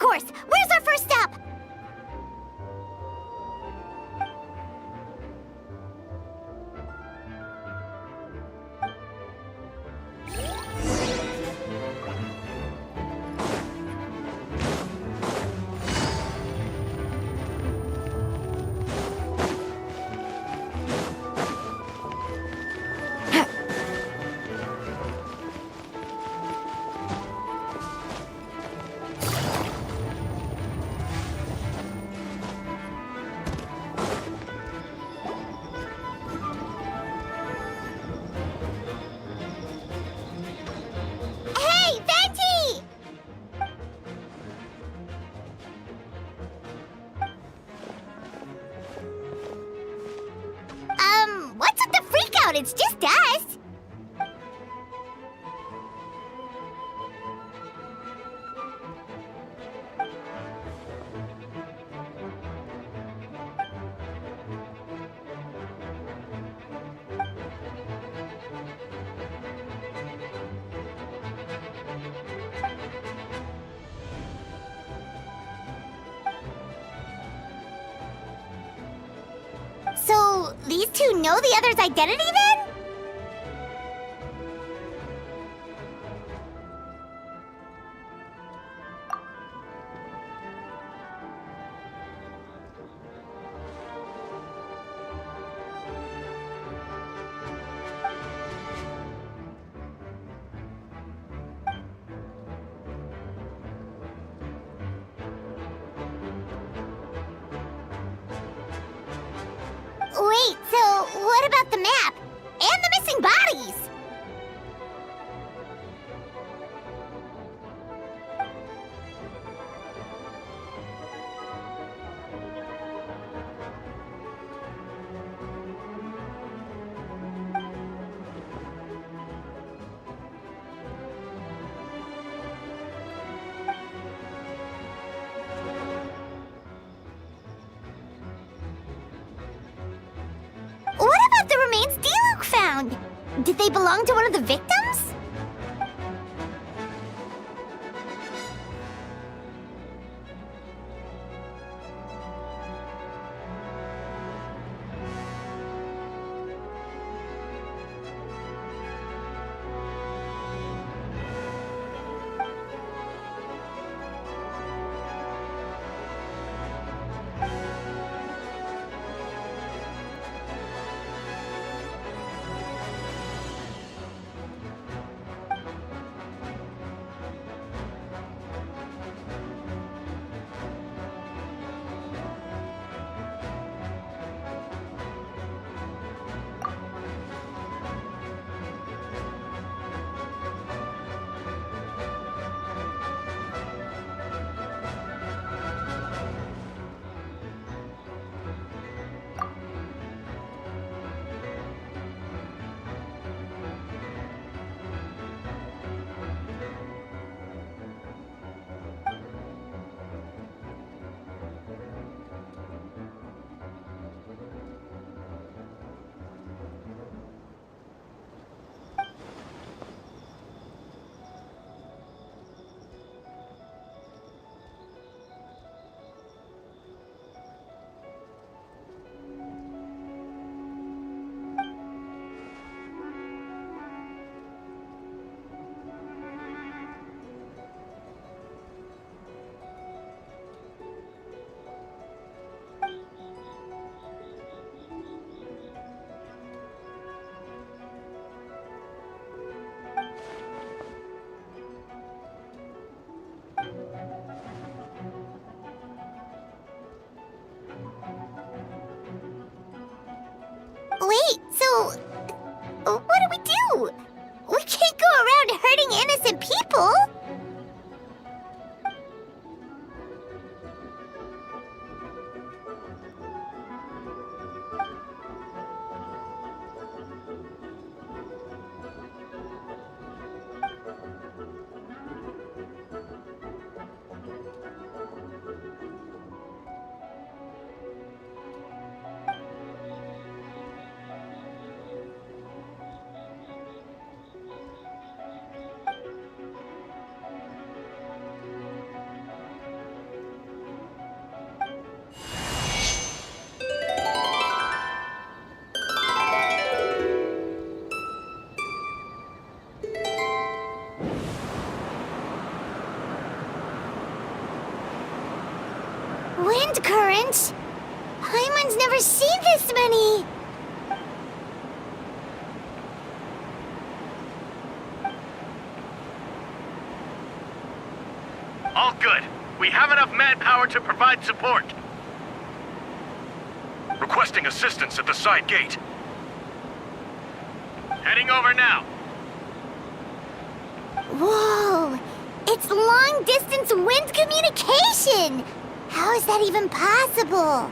course! Where's our first stop? Hey, Venti! What's with the freak out? It's just us. So, these two know the other's identity then? Wait, so what about the map? And the missing bodies? What about the remains Diluc found? Did they belong to one of the victims? Wait, so what do we do? We can't go around hurting innocent people. Wind currents? Paimon's never seen this many! All good. We have enough manpower to provide support. Requesting assistance at the side gate. Heading over now. Whoa! It's long-distance wind communication! How is that even possible?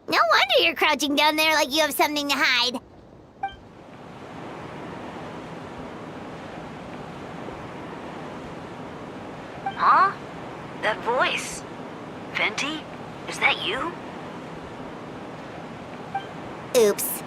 No wonder you're crouching down there like you have something to hide. Huh? That voice? Venti? Is that you? Oops.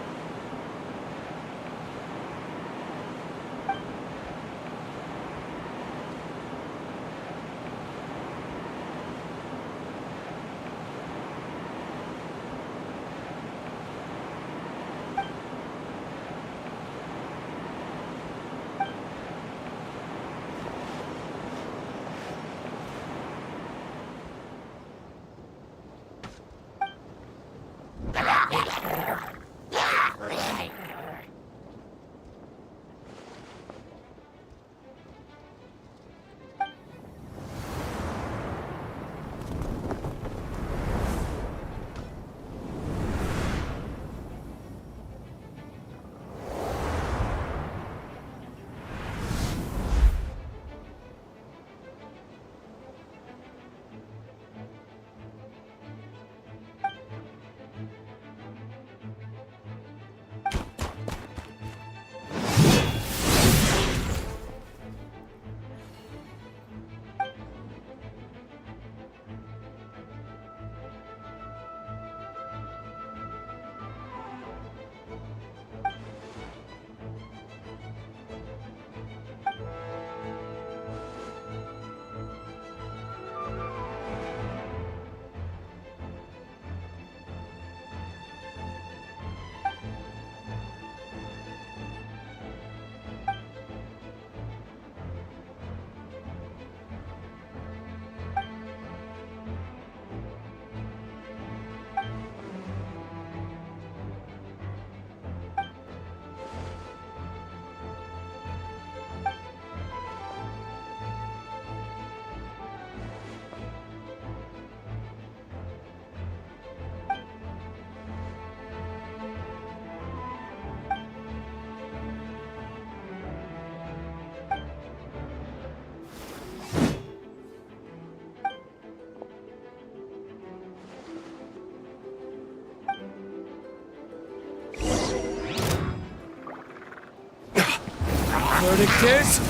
Verdict is...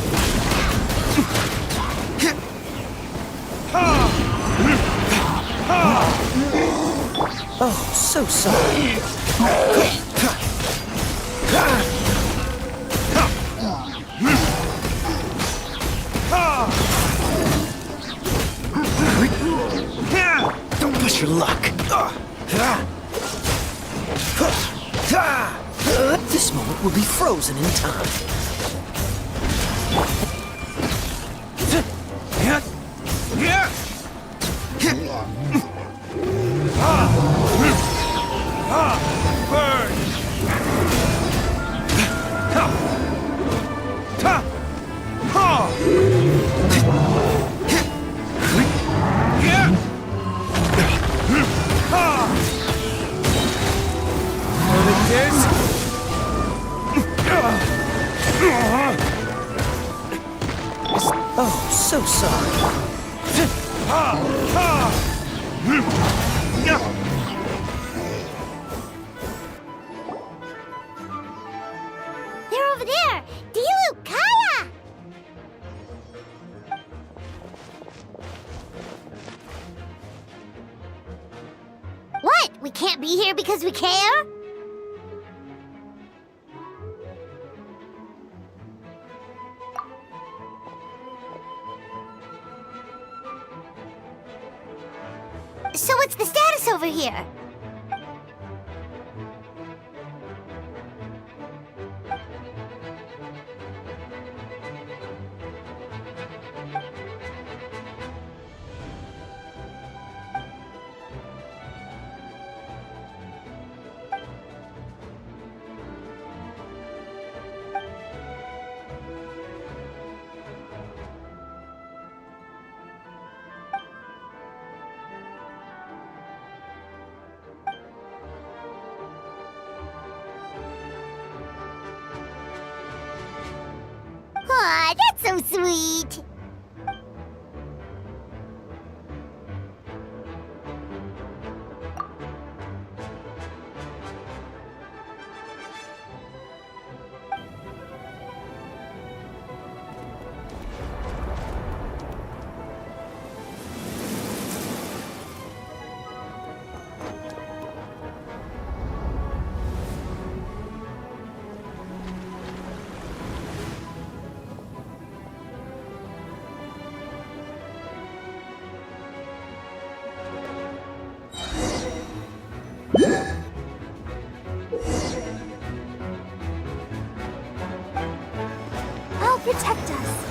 Oh, so sorry. Don't push your luck. This moment will be frozen in time. Oh, so sorry. They're over there! Dilu, Kaya! What? We can't be here because we care? So what's the status over here? Aw, that's so sweet. I'll protect us.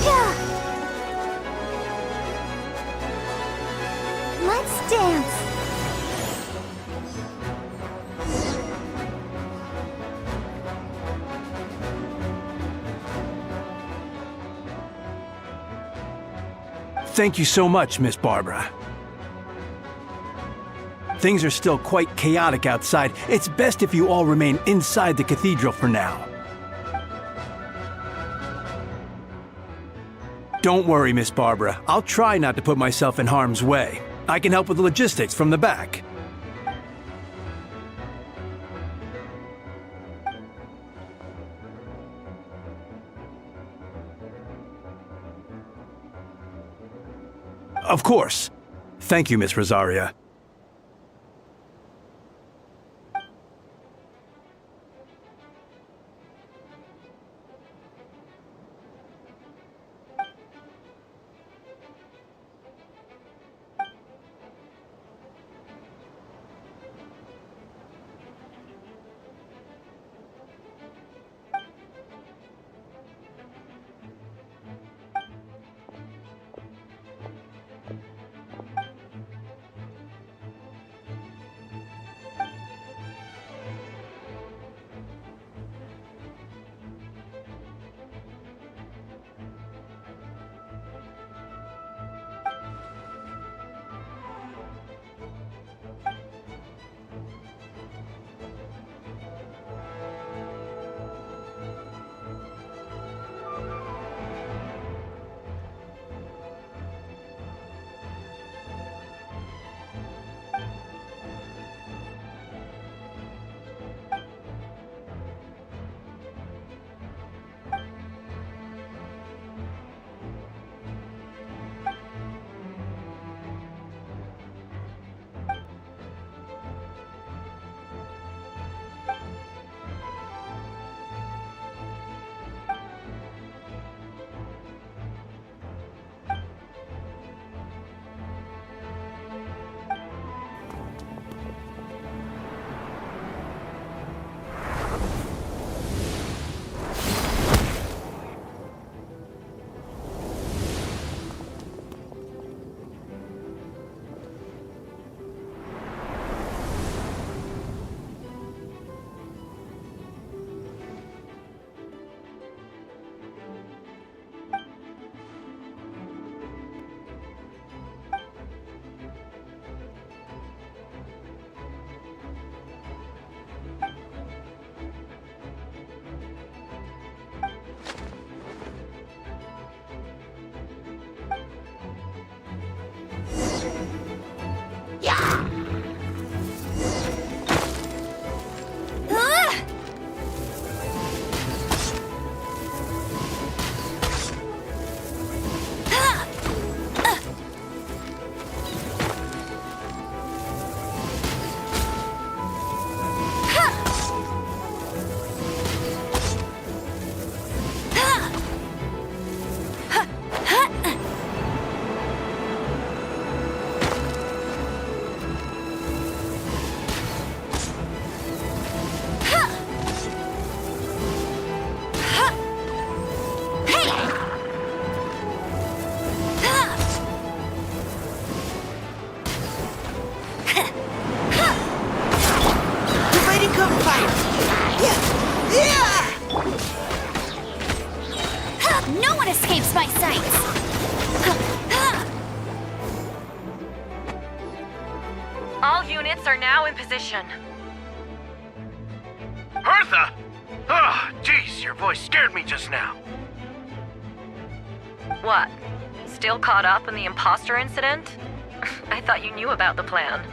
Yeah. Let's dance. Thank you so much, Miss Barbara. Things are still quite chaotic outside. It's best if you all remain inside the cathedral for now. Don't worry, Miss Barbara. I'll try not to put myself in harm's way. I can help with the logistics from the back. Of course. Thank you, Miss Rosaria. No one escapes my sights! All units are now in position. Hertha! Oh, jeez, your voice scared me just now. What? Still caught up in the imposter incident? I thought you knew about the plan.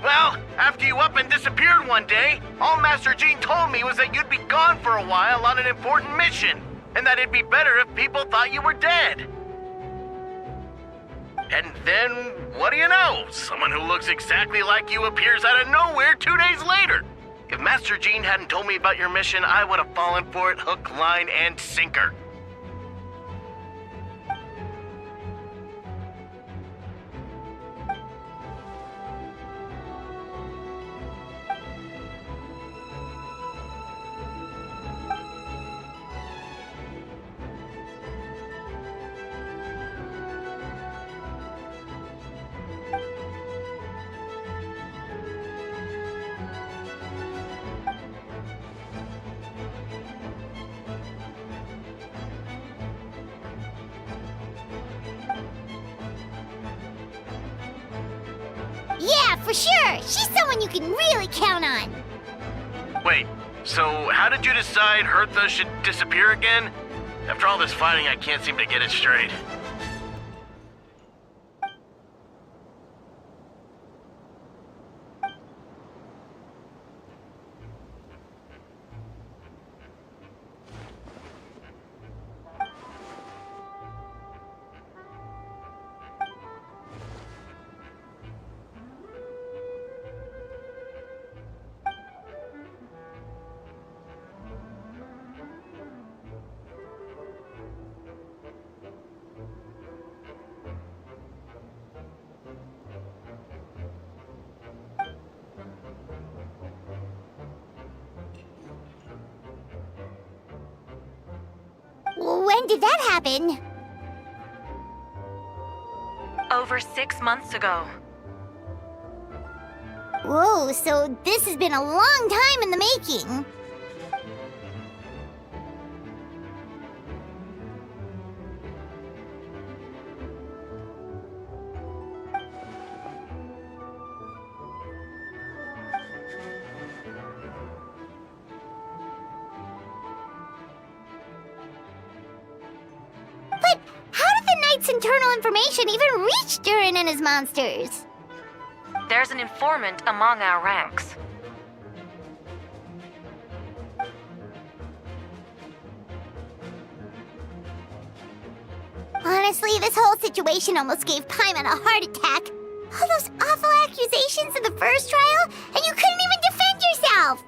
Well, after you up and disappeared one day, all Master Jean told me was that you'd be gone for a while on an important mission, and that it'd be better if people thought you were dead. And then, what do you know? Someone who looks exactly like you appears out of nowhere 2 days later. If Master Jean hadn't told me about your mission, I would have fallen for it hook, line, and sinker. Yeah, for sure! She's someone you can really count on! Wait, so how did you decide Hertha should disappear again? After all this fighting, I can't seem to get it straight. When did that happen? Over 6 months ago. Whoa, so this has been a long time in the making. But how did the Knight's internal information even reach Durin and his monsters? There's an informant among our ranks. Honestly, this whole situation almost gave Paimon a heart attack. All those awful accusations in the first trial, and you couldn't even defend yourself!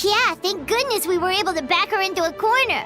Yeah, thank goodness we were able to back her into a corner.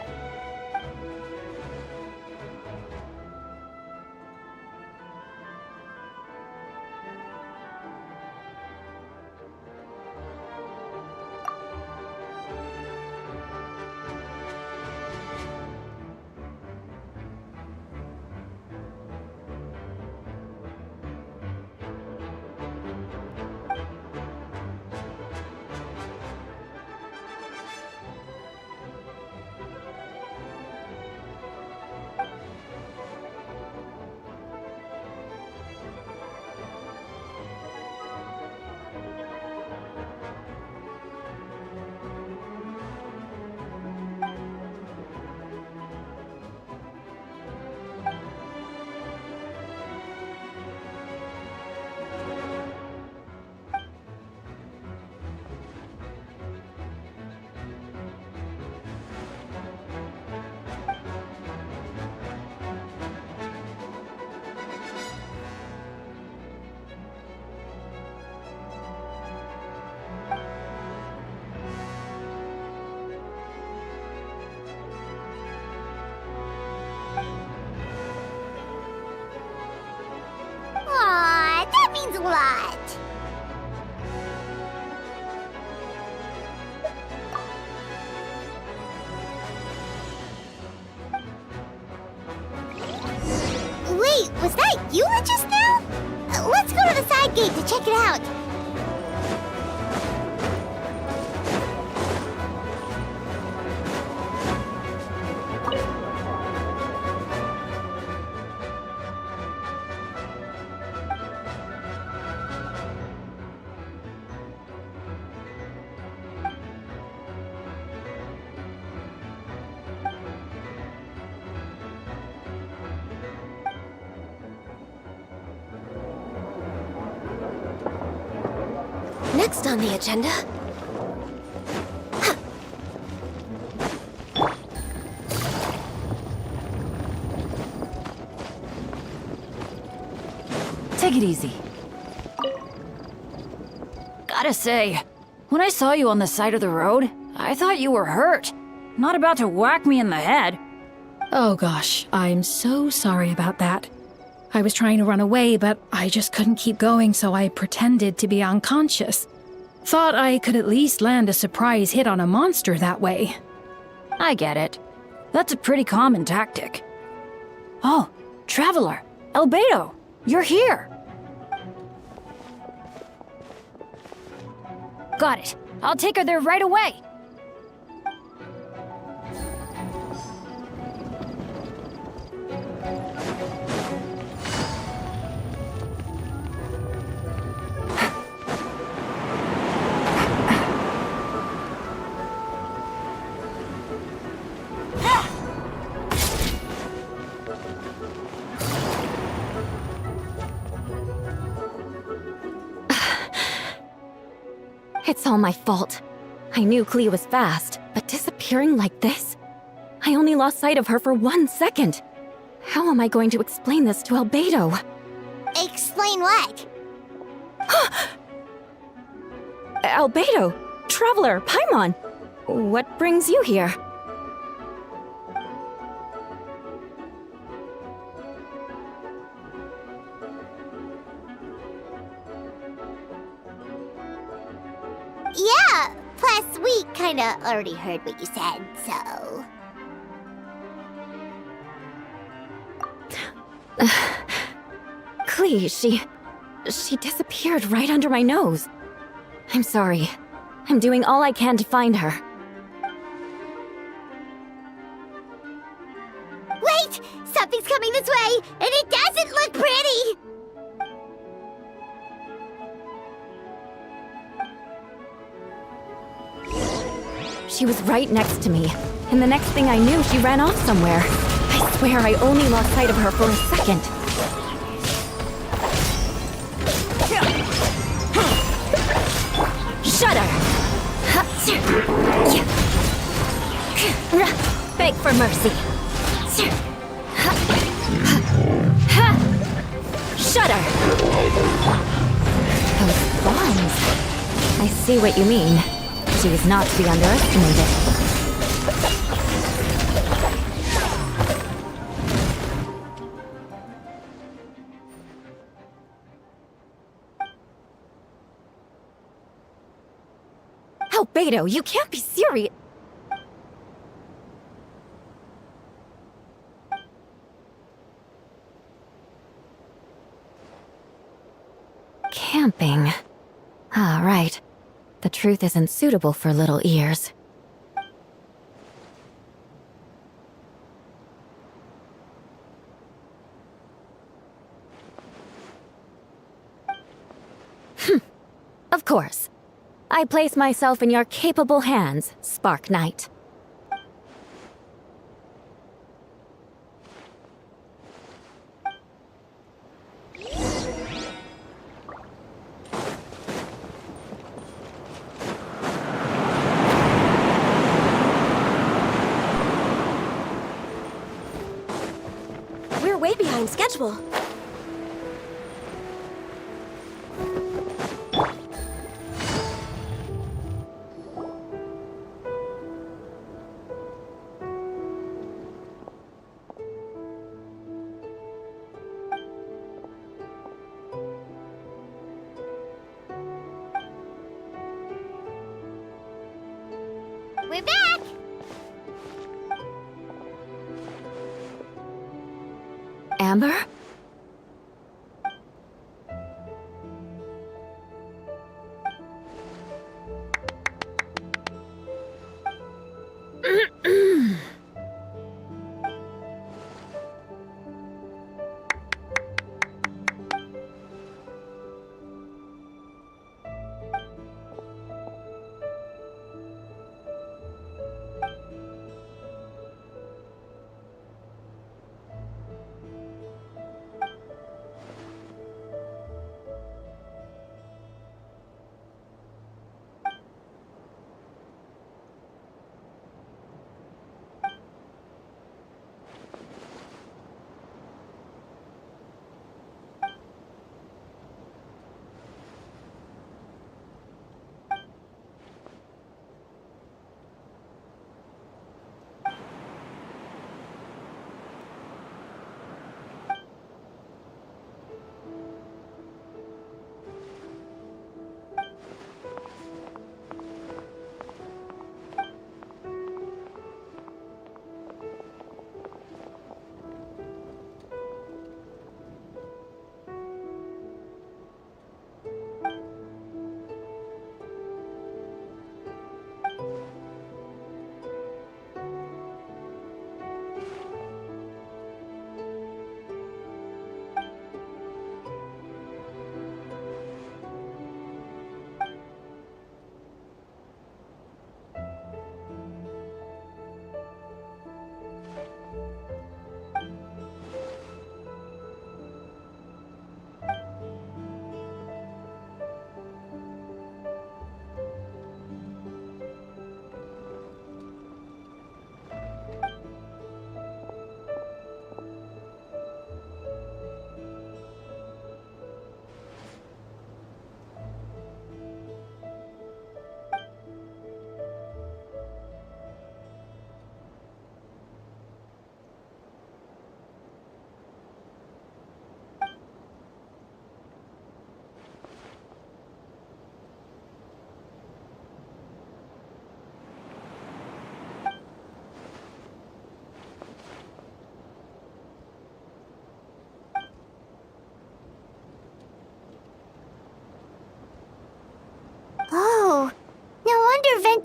Wait, was that you just now? Let's go to the side gate to check it out. Next on the agenda... Take it easy. Gotta say, when I saw you on the side of the road, I thought you were hurt. Not about to whack me in the head. Oh gosh, I'm so sorry about that. I was trying to run away, but I just couldn't keep going, so I pretended to be unconscious. Thought I could at least land a surprise hit on a monster that way. I get it. That's a pretty common tactic. Oh, Traveler, Albedo, you're here. Got it. I'll take her there right away. It's all my fault. I knew Klee was fast, but disappearing like this? I only lost sight of her for 1 second. How am I going to explain this to Albedo? Explain what? Albedo! Traveler! Paimon! What brings you here? Yeah, plus we kinda already heard what you said, so... Klee, she disappeared right under my nose. I'm sorry. I'm doing all I can to find her. Wait! Something's coming this way, and it doesn't look pretty! She was right next to me, and the next thing I knew, she ran off somewhere. I swear I only lost sight of her for a second. Shudder! Beg for mercy. Shudder! Those bombs. I see what you mean. She was not to be underestimated. Albedo, you can't be serious. Camping. Ah, right. The truth isn't suitable for little ears. Of course. I place myself in your capable hands, Spark Knight. We're way behind schedule. We're back! Amber?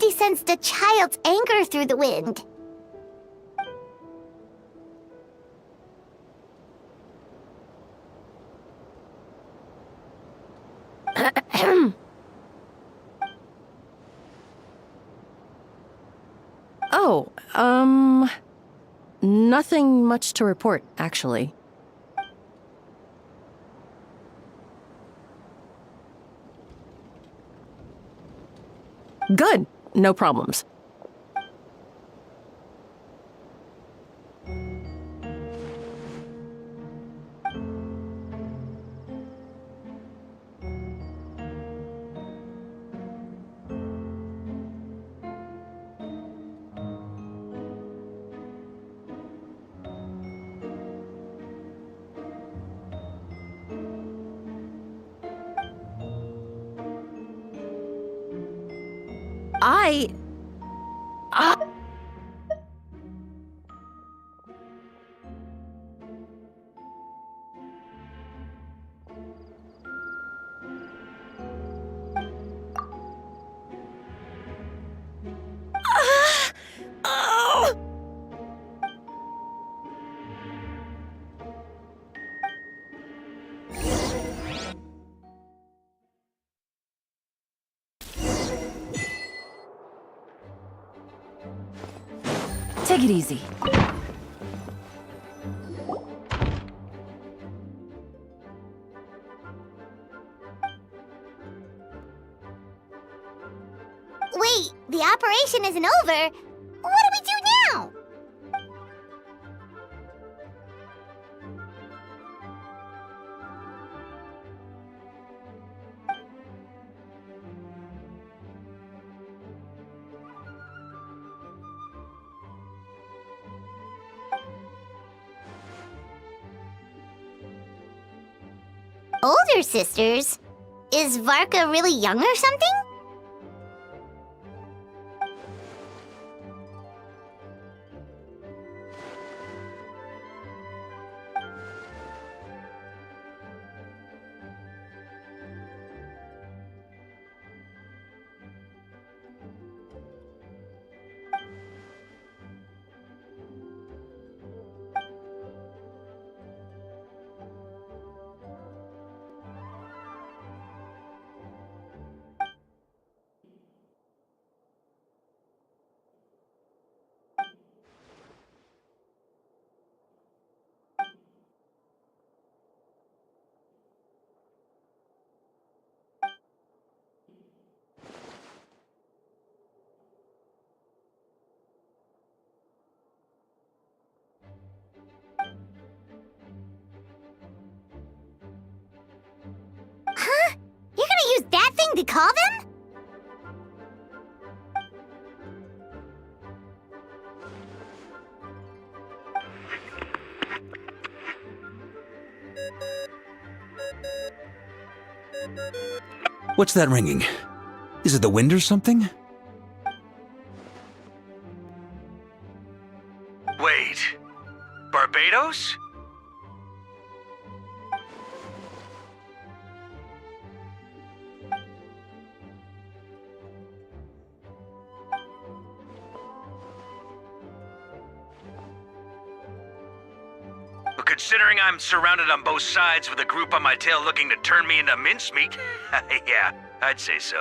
they sensed a child's anger through the wind. Oh, nothing much to report, actually. Good. No problems. Take it easy. Wait, the operation isn't over. What do we do now? Older sisters? Is Varka really young or something? Huh? You're gonna use that thing to call them? What's that ringing? Is it the wind or something? Wait. Barbados? Considering I'm surrounded on both sides with a group on my tail looking to turn me into mincemeat, yeah, I'd say so.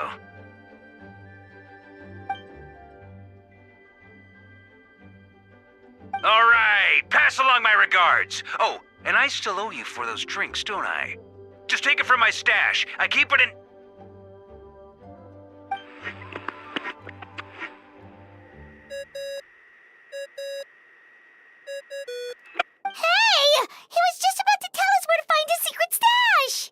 All right, pass along my regards. Oh, and I still owe you for those drinks, don't I? Just take it from my stash. I keep it in... Hey! He was just about to tell us where to find his secret stash!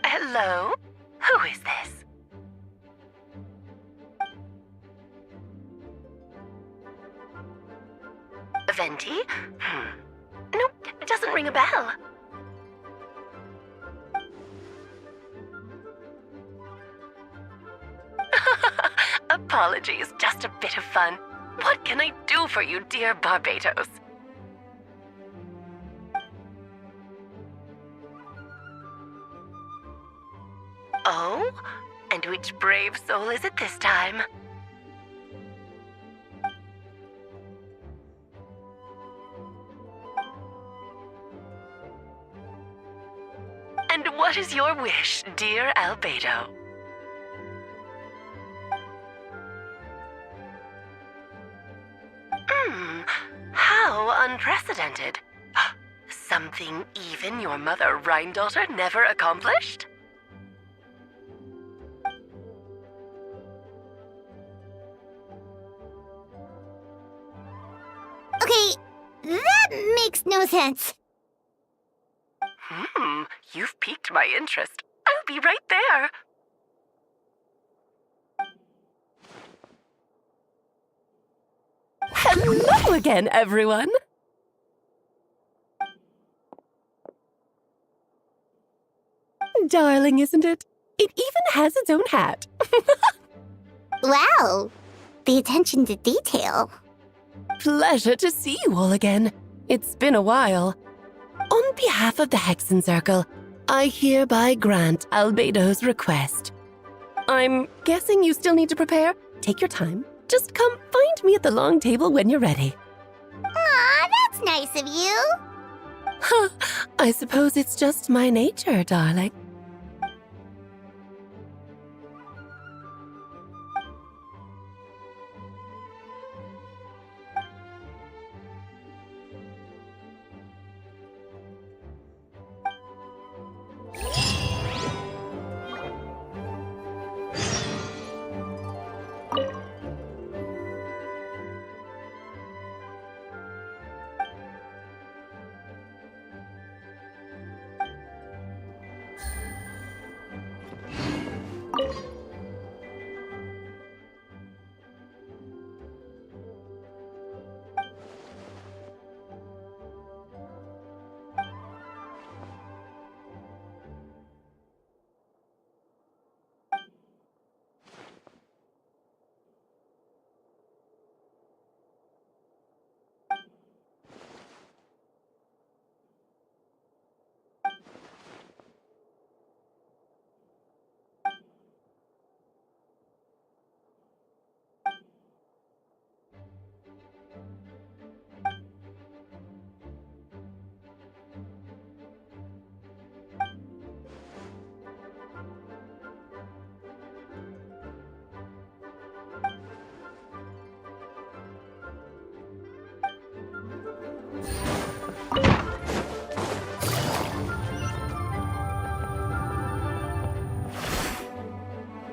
Hello? Who is this? Venti? Nope, it doesn't ring a bell. apologies, just a bit of fun. What can I do for you, dear Barbados? Oh? And which brave soul is it this time? And what is your wish, dear Albedo? How unprecedented. Something even your mother Rhine-daughter never accomplished? Okay, that makes no sense. You've piqued my interest. I'll be right there. Hello again, everyone. Darling, isn't it? It even has its own hat. Wow, the attention to detail. Pleasure to see you all again. It's been a while. On behalf of the Hexen Circle, I hereby grant Albedo's request. I'm guessing you still need to prepare? Take your time. Just come find me at the long table when you're ready. Aw, that's nice of you. Huh, I suppose it's just my nature, darling.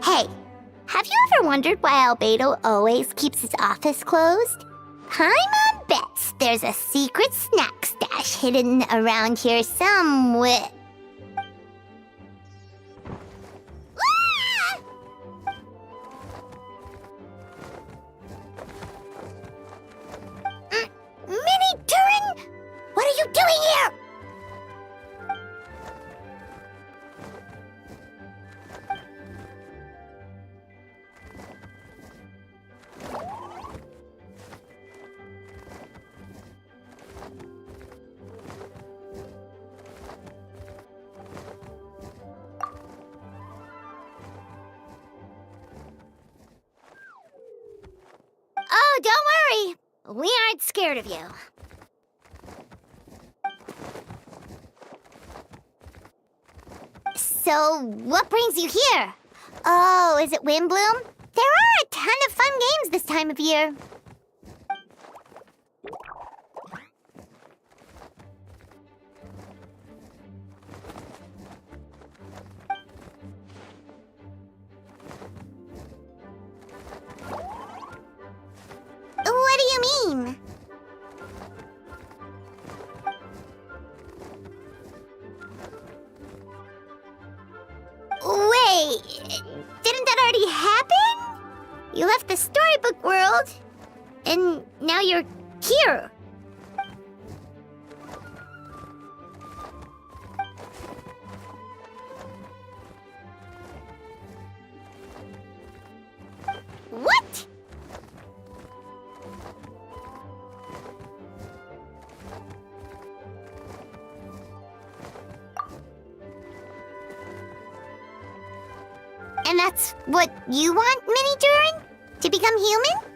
Hey, have you ever wondered why Albedo always keeps his office closed? Paimon bets there's a secret snack stash hidden around here somewhere. Ah! Mini Turing? What are you doing here? Oh, don't worry. We aren't scared of you. So, what brings you here? Oh, is it Windbloom? There are a ton of fun games this time of year. What do you mean? Wait, didn't that already happen? You left the storybook world, and now you're here. What? And that's what you want, Mini Durin? To become human?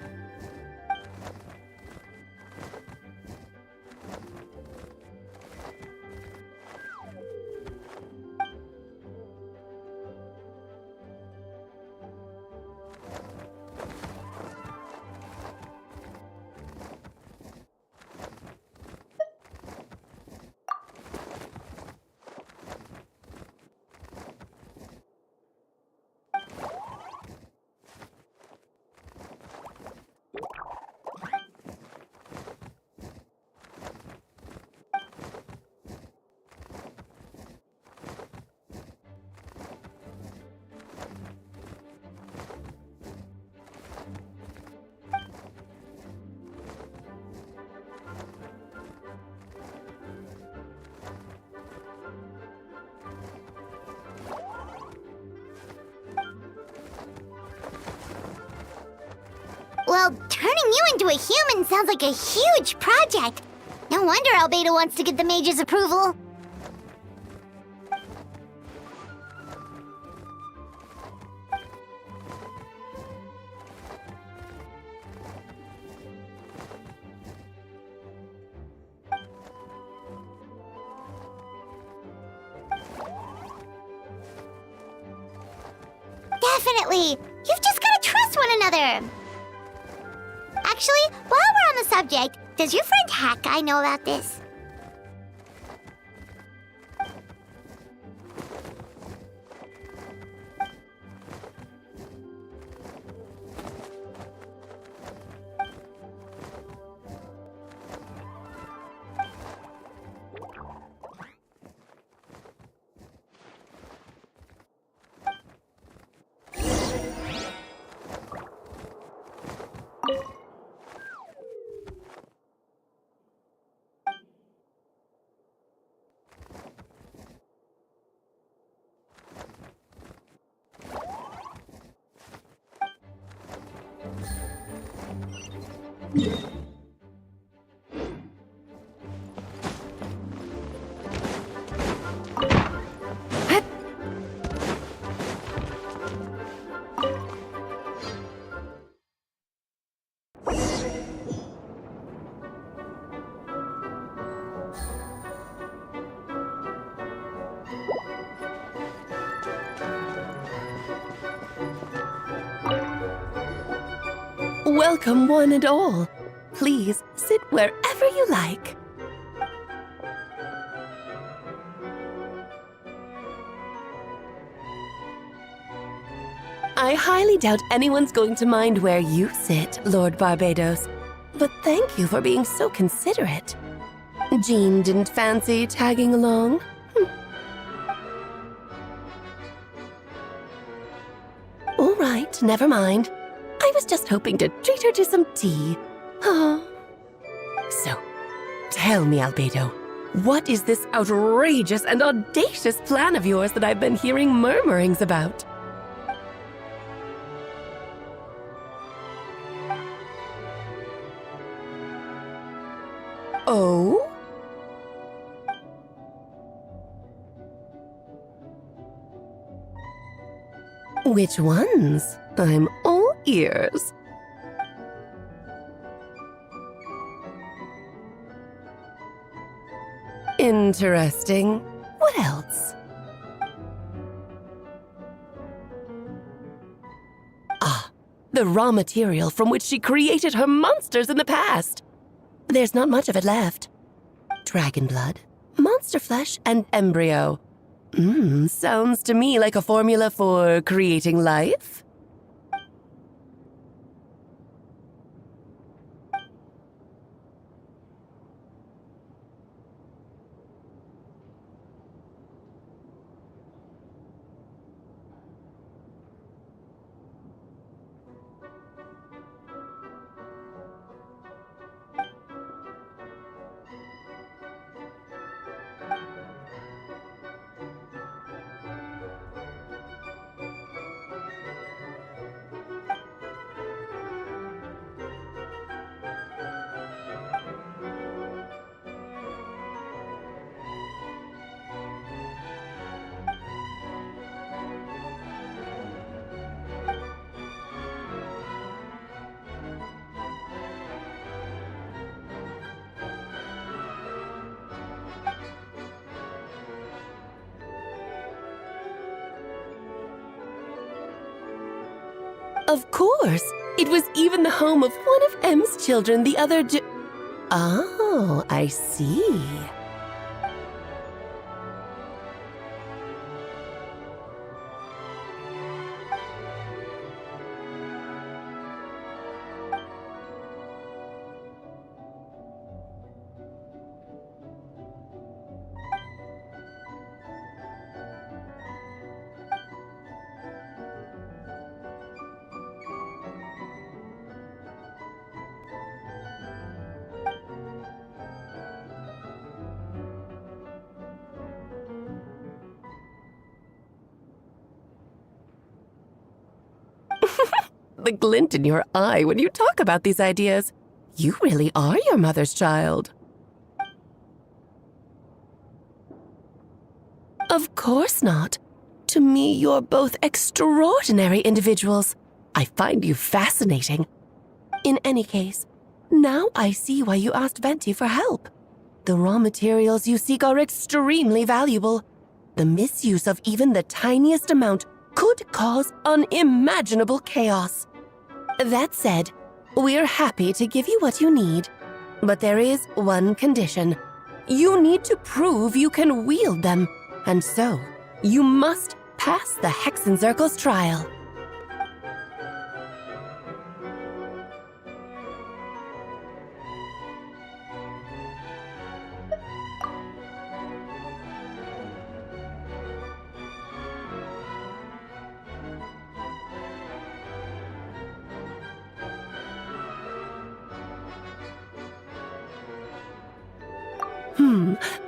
Well, turning you into a human sounds like a huge project. No wonder Albedo wants to get the mage's approval. Definitely. You've just gotta trust one another. Actually, while we're on the subject, does your friend Hack Guy know about this? Welcome, one and all. Please sit wherever you like. I highly doubt anyone's going to mind where you sit, Lord Barbados. But thank you for being so considerate. Jean didn't fancy tagging along? All right, never mind. I was just hoping to treat her to some tea. Oh. So, tell me, Albedo, what is this outrageous and audacious plan of yours that I've been hearing murmurings about? Oh? Which ones? I'm all ears. Interesting. What else? Ah, the raw material from which she created her monsters in the past. There's not much of it left. Dragon blood, monster flesh, and embryo. Sounds to me like a formula for creating life. Of course. It was even the home of one of M's children the other Oh, I see. The glint in your eye when you talk about these ideas. You really are your mother's child. Of course not. To me, you're both extraordinary individuals. I find you fascinating. In any case, now I see why you asked Venti for help. The raw materials you seek are extremely valuable. The misuse of even the tiniest amount could cause unimaginable chaos. That said, we're happy to give you what you need. But there is one condition. You need to prove you can wield them, and so you must pass the Hexenzirkel's trial.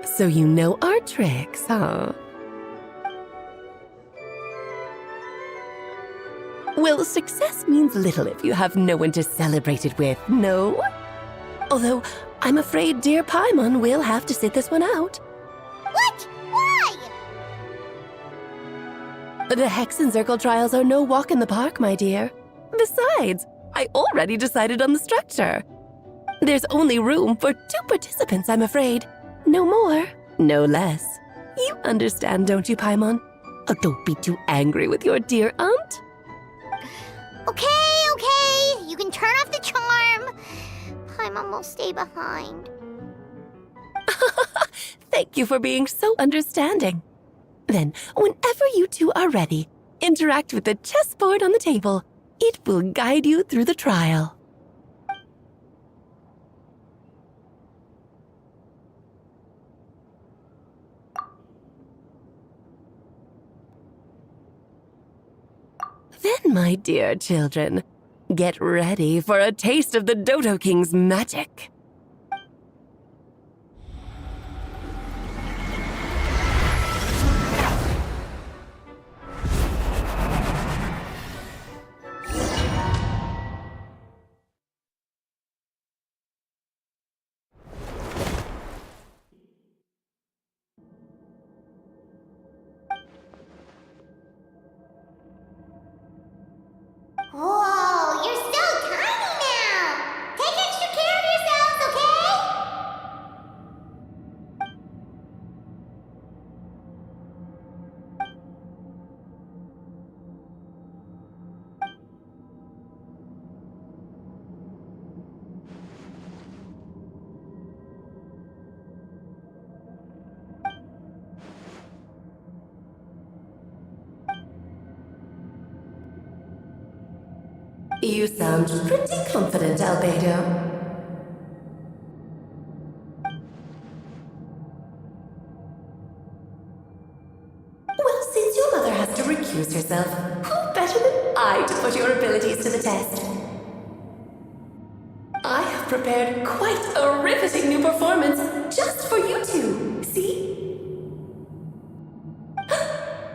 So you know our tricks, huh? Well, success means little if you have no one to celebrate it with, no? Although, I'm afraid dear Paimon will have to sit this one out. What? Why? The Hexenzirkel trials are no walk in the park, my dear. Besides, I already decided on the structure. There's only room for 2 participants, I'm afraid. No more, no less. You understand, don't you, Paimon? Oh, don't be too angry with your dear aunt. Okay. You can turn off the charm. Paimon will stay behind. Thank you for being so understanding. Then, whenever you two are ready, interact with the chessboard on the table. It will guide you through the trial. Then, my dear children, get ready for a taste of the Dodo King's magic. Whoa, you're so tiny now! Take extra care of yourselves, okay? You sound pretty confident, Albedo. Well, since your mother has to recuse herself, who better than I to put your abilities to the test? I have prepared quite a riveting new performance just for you two. See?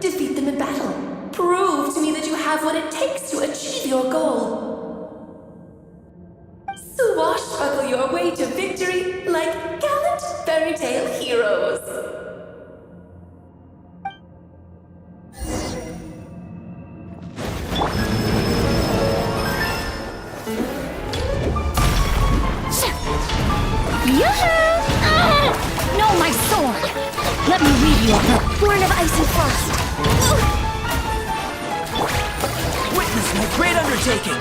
Defeat them in battle. Prove to me that you have what it takes to achieve your goal. Swashbuckle your way to victory like gallant fairy tale heroes. No, my sword! Let me read you of the Born of ice and frost. Witness my great undertaking! undertaking.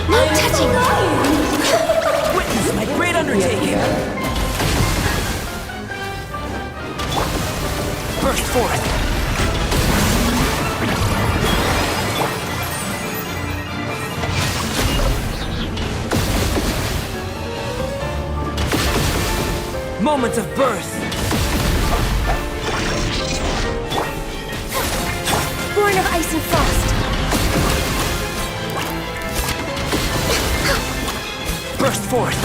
No touching! Witness my great undertaking. Burst forth. Moments of birth. Born of ice and frost. Burst forth.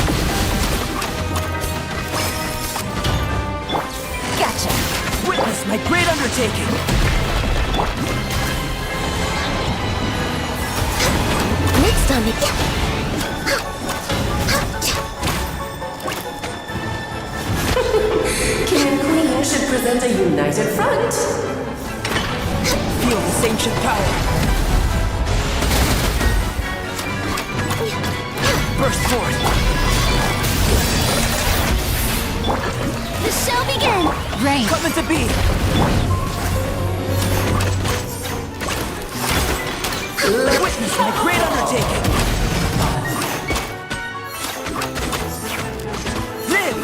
Gotcha. Witness my great undertaking. Next on the... King and Queen should present a united front. Feel this ancient power. Burst forth. The show begins! Rain. Coming to be. Witness my great undertaking. Live!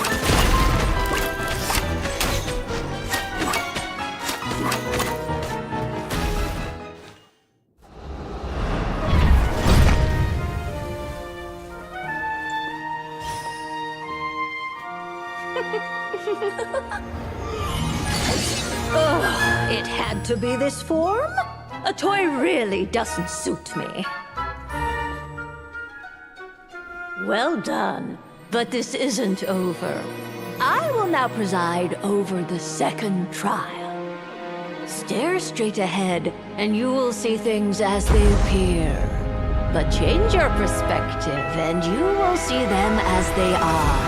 It had to be this form? A toy really doesn't suit me. Well done, but this isn't over. I will now preside over the second trial. Stare straight ahead, and you will see things as they appear. But change your perspective, and you will see them as they are.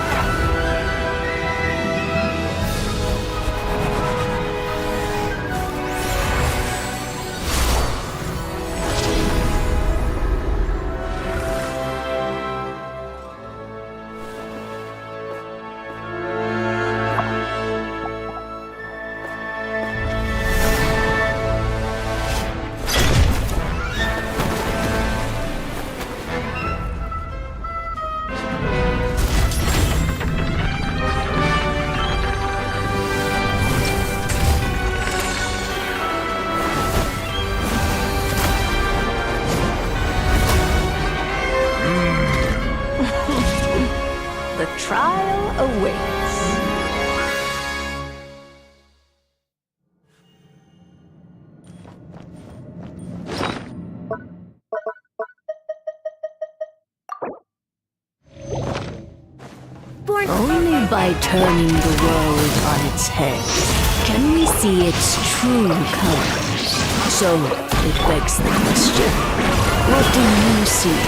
The trial awaits. Only by turning the world on its head can we see its true colors. So it begs the question, what do you see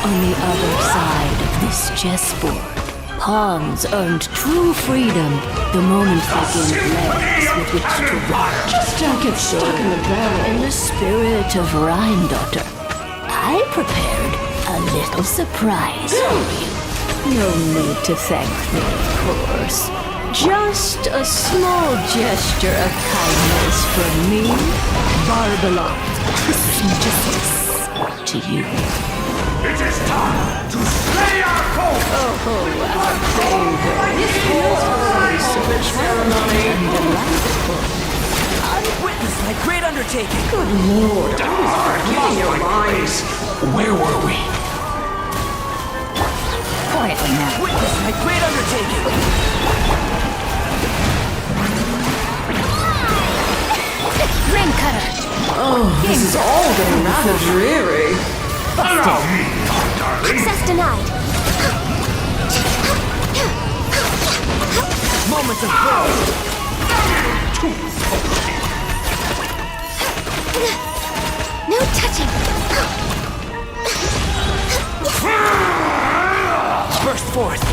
on the other side of this chessboard? Pawns earned true freedom the moment they gained legs with which to run. Just don't get stuck in the barrel. In the spirit of Rhine-daughter, I prepared a little surprise for you. No need to thank me, of course. Just a small gesture of kindness from me, Barbalot, justice to you. It is time to slay our foe! Oh, our favorite. This ceremony and delightful. Witness my great undertaking. Good lord, forgetting your minds. Where were we? Quietly now. Witness my great undertaking. Rain cutter! Oh, this is all getting rather dreary. Allow me, darling. Access denied! Moments of growth. No touching! Burst forth.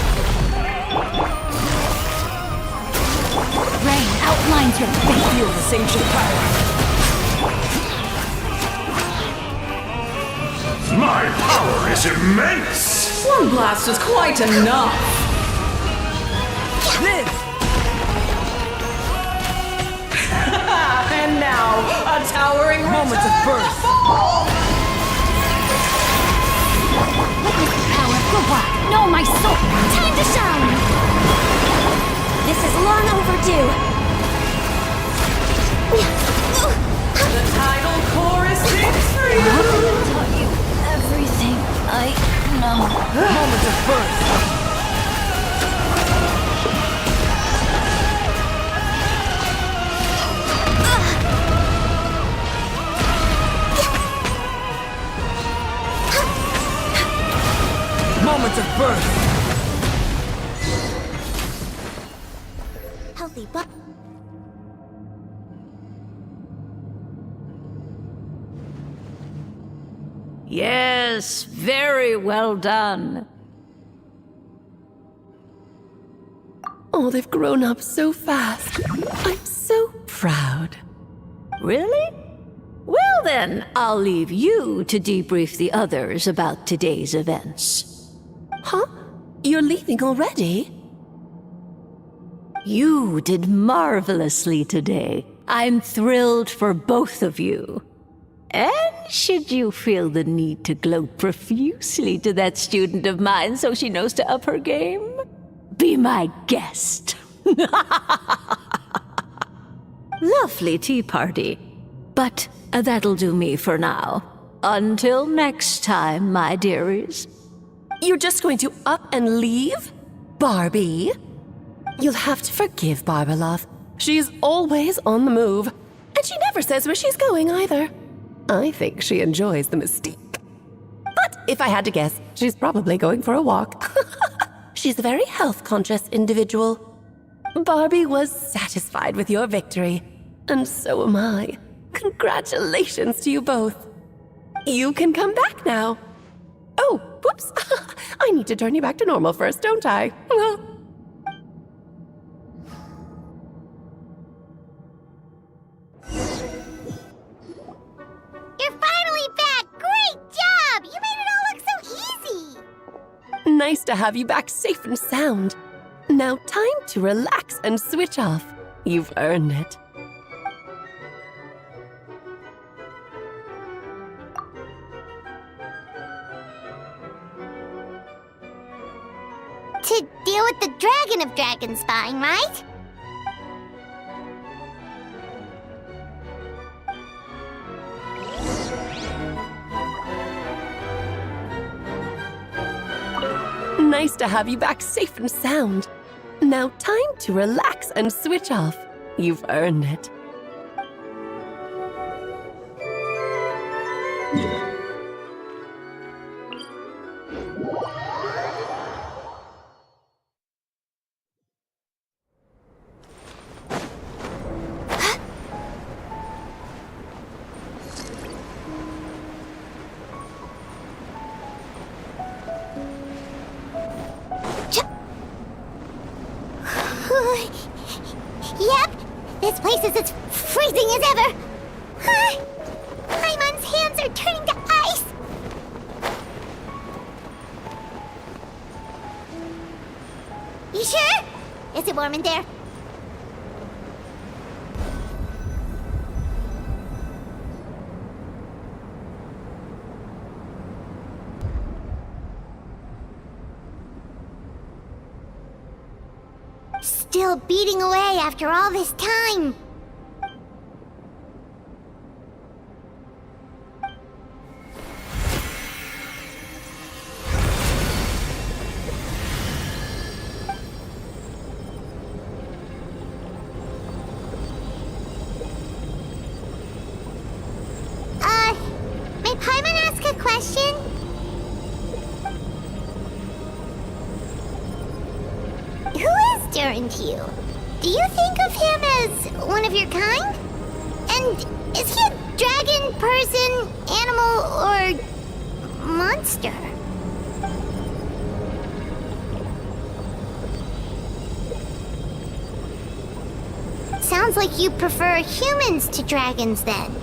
Rain outlines your fate. Feel this ancient power. My power is immense! One blast is quite enough. This! And now, a towering Moments of burst. Witness the power of Gubwa. No, my soul. Time to shine. This is long overdue. The tidal chorus sings for you. I'm gonna tell you everything I know. Moments of burst. Moments of birth. Healthy, but Yes, very well done. Oh, they've grown up so fast. I'm so proud. Really? Well then, I'll leave you to debrief the others about today's events. Huh? You're leaving already? You did marvelously today. I'm thrilled for both of you. And should you feel the need to gloat profusely to that student of mine so she knows to up her game, be my guest. Lovely tea party. But that'll do me for now. Until next time, my dearies. You're just going to up and leave? Barbie? You'll have to forgive Barbalov. She's always on the move. And she never says where she's going either. I think she enjoys the mystique. But if I had to guess, she's probably going for a walk. She's a very health-conscious individual. Barbie was satisfied with your victory. And so am I. Congratulations to you both. You can come back now. Oh, whoops. I need to turn you back to normal first, don't I? you're finally back. Great job. You made it all look so easy. Nice to have you back safe and sound. Now time to relax and switch off. You've earned it. To deal with the Dragon of Dragonspine, right? Nice to have you back safe and sound. Now time to relax and switch off. You've earned it. Yep, this place is as freezing as ever. Paimon's hands are turning to ice. You sure? Is it warm in there? Still beating away after all this time. May Paimon ask a question? Who is Durin to you? Do you think of him as one of your kind? And is he a dragon, person, animal, or monster? Sounds like you prefer humans to dragons then.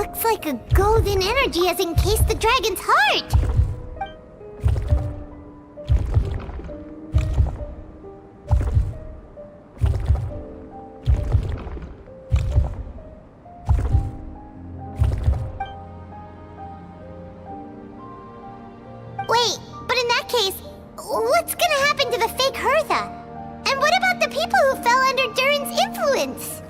Looks like a golden energy has encased the dragon's heart. Wait, but in that case, what's gonna happen to the fake Hertha? And what about the people who fell under Durin's influence?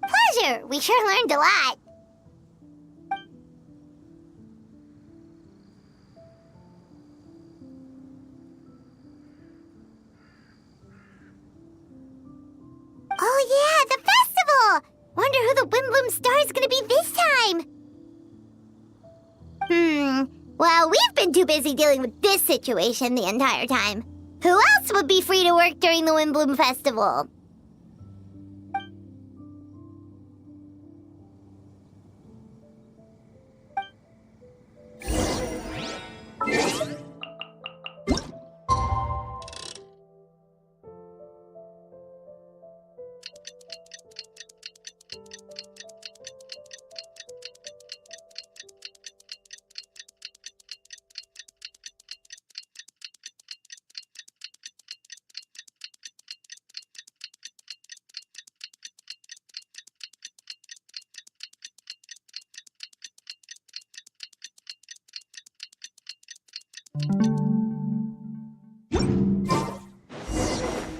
Pleasure! We sure learned a lot. Oh yeah, the festival! Wonder who the Windbloom Star is gonna be this time? Well, we've been too busy dealing with this situation the entire time. Who else would be free to work during the Windbloom Festival?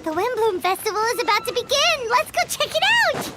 The Windbloom Festival is about to begin! Let's go check it out!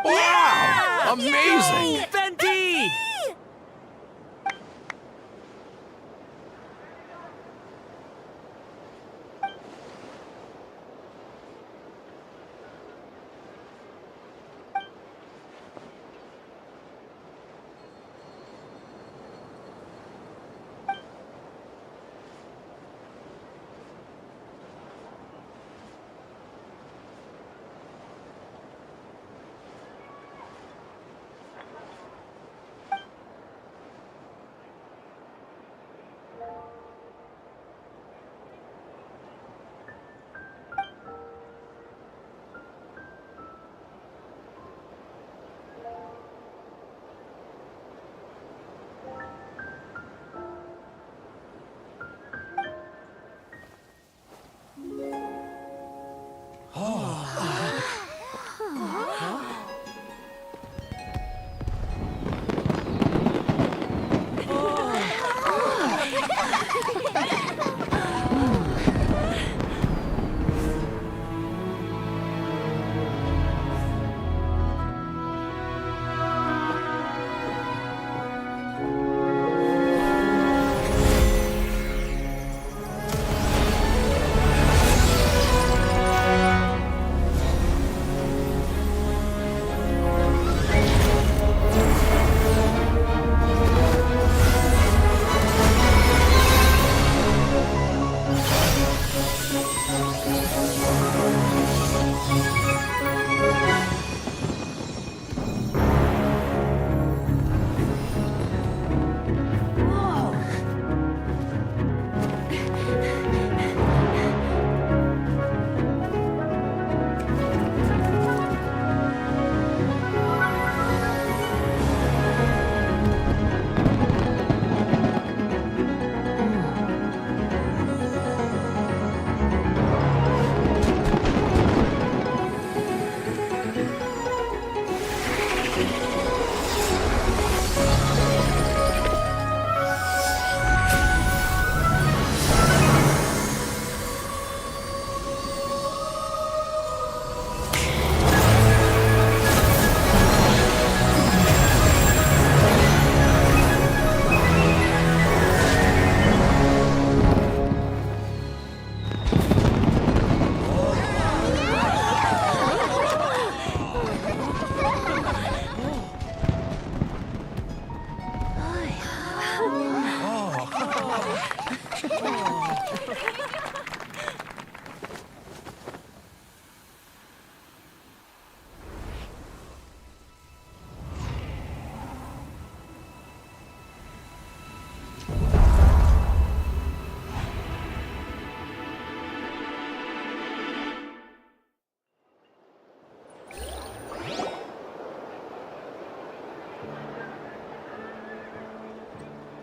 Wow! Amazing! Venti!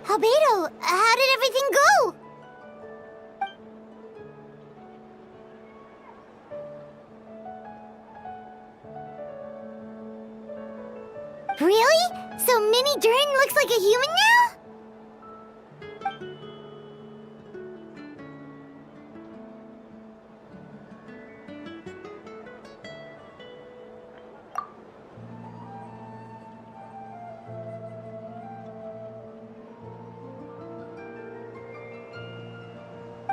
Albedo, how did everything go? Really? So Mini Durin looks like a human now?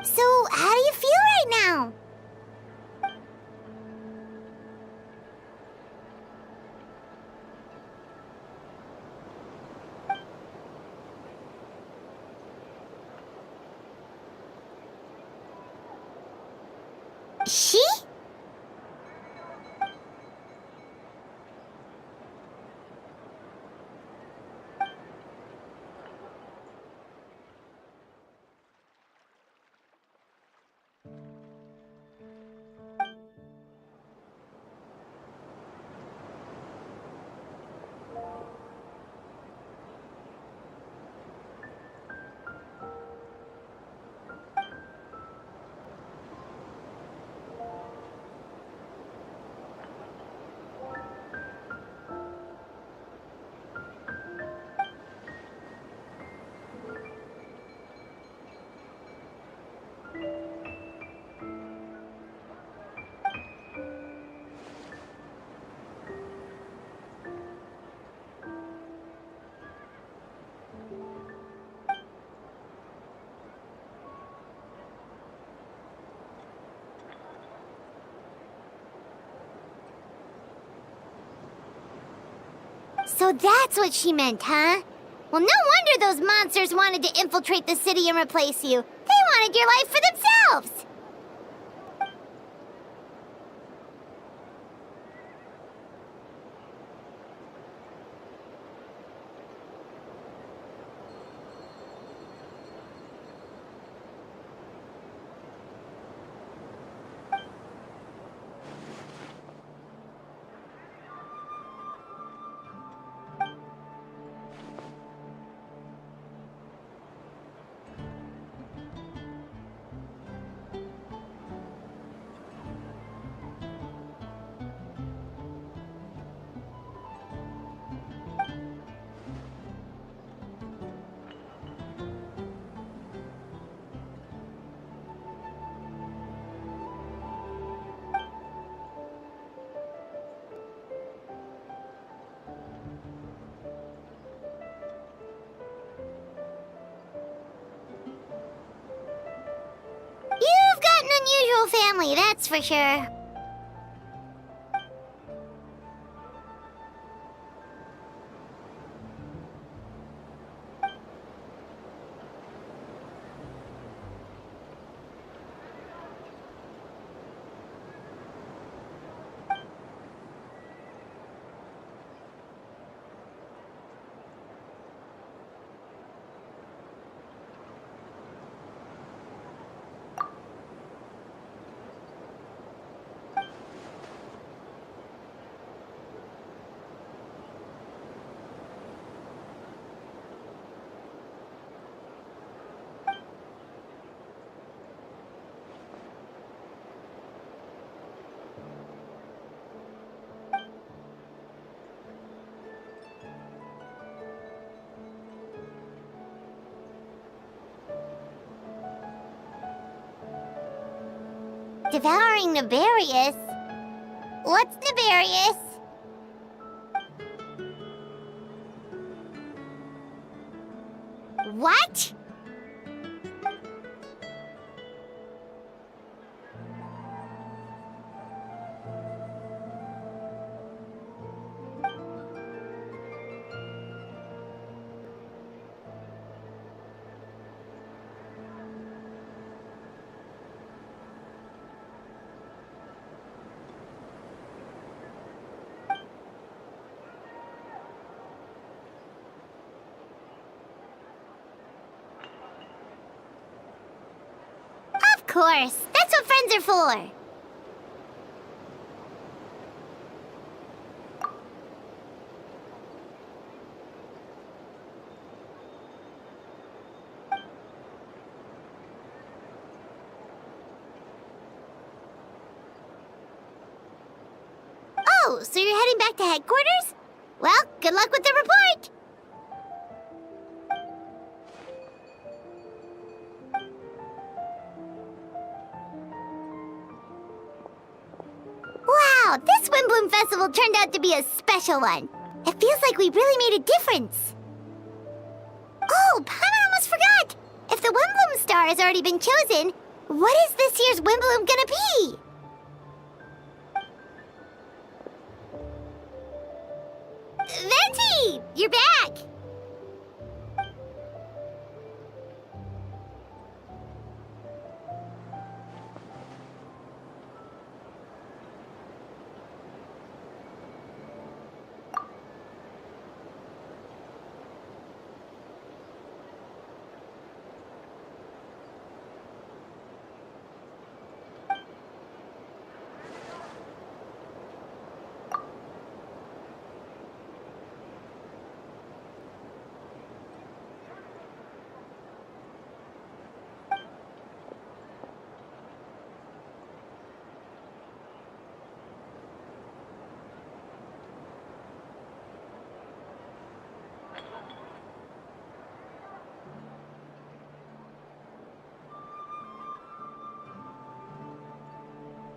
So, how do you feel right now? She? So that's what she meant, huh? Well, no wonder those monsters wanted to infiltrate the city and replace you. They wanted your life for themselves! You've got an unusual family, that's for sure. Devouring Nefarious? What's Nefarious? What? Of course. That's what friends are for. Oh, so you're heading back to headquarters? Well, good luck with the report! Wow, this Windbloom Festival turned out to be a special one. It feels like we really made a difference. Oh, Paimon almost forgot! If the Windbloom star has already been chosen, what is this year's Windbloom gonna be? Venti! You're back!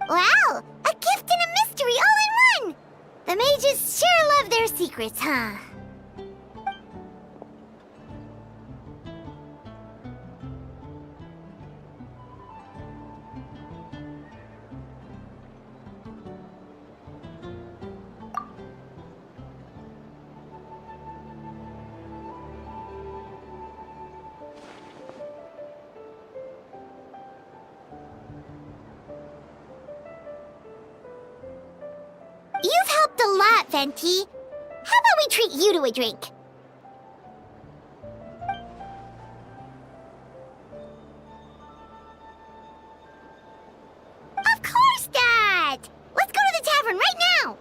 Wow! A gift and a mystery all in one! The mages sure love their secrets, huh? You've helped a lot, Venti. How about we treat you to a drink? Of course, Dad! Let's go to the tavern right now!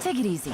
Take it easy.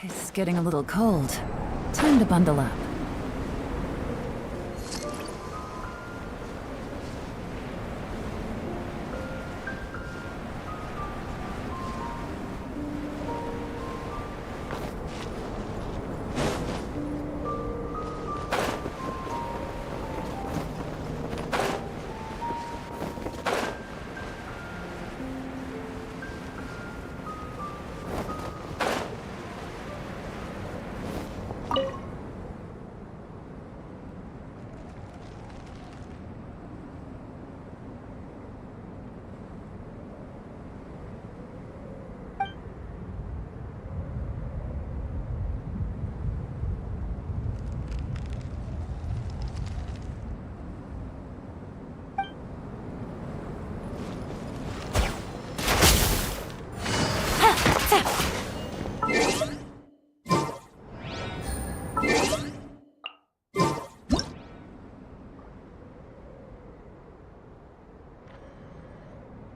It's getting a little cold. Time to bundle up.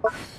you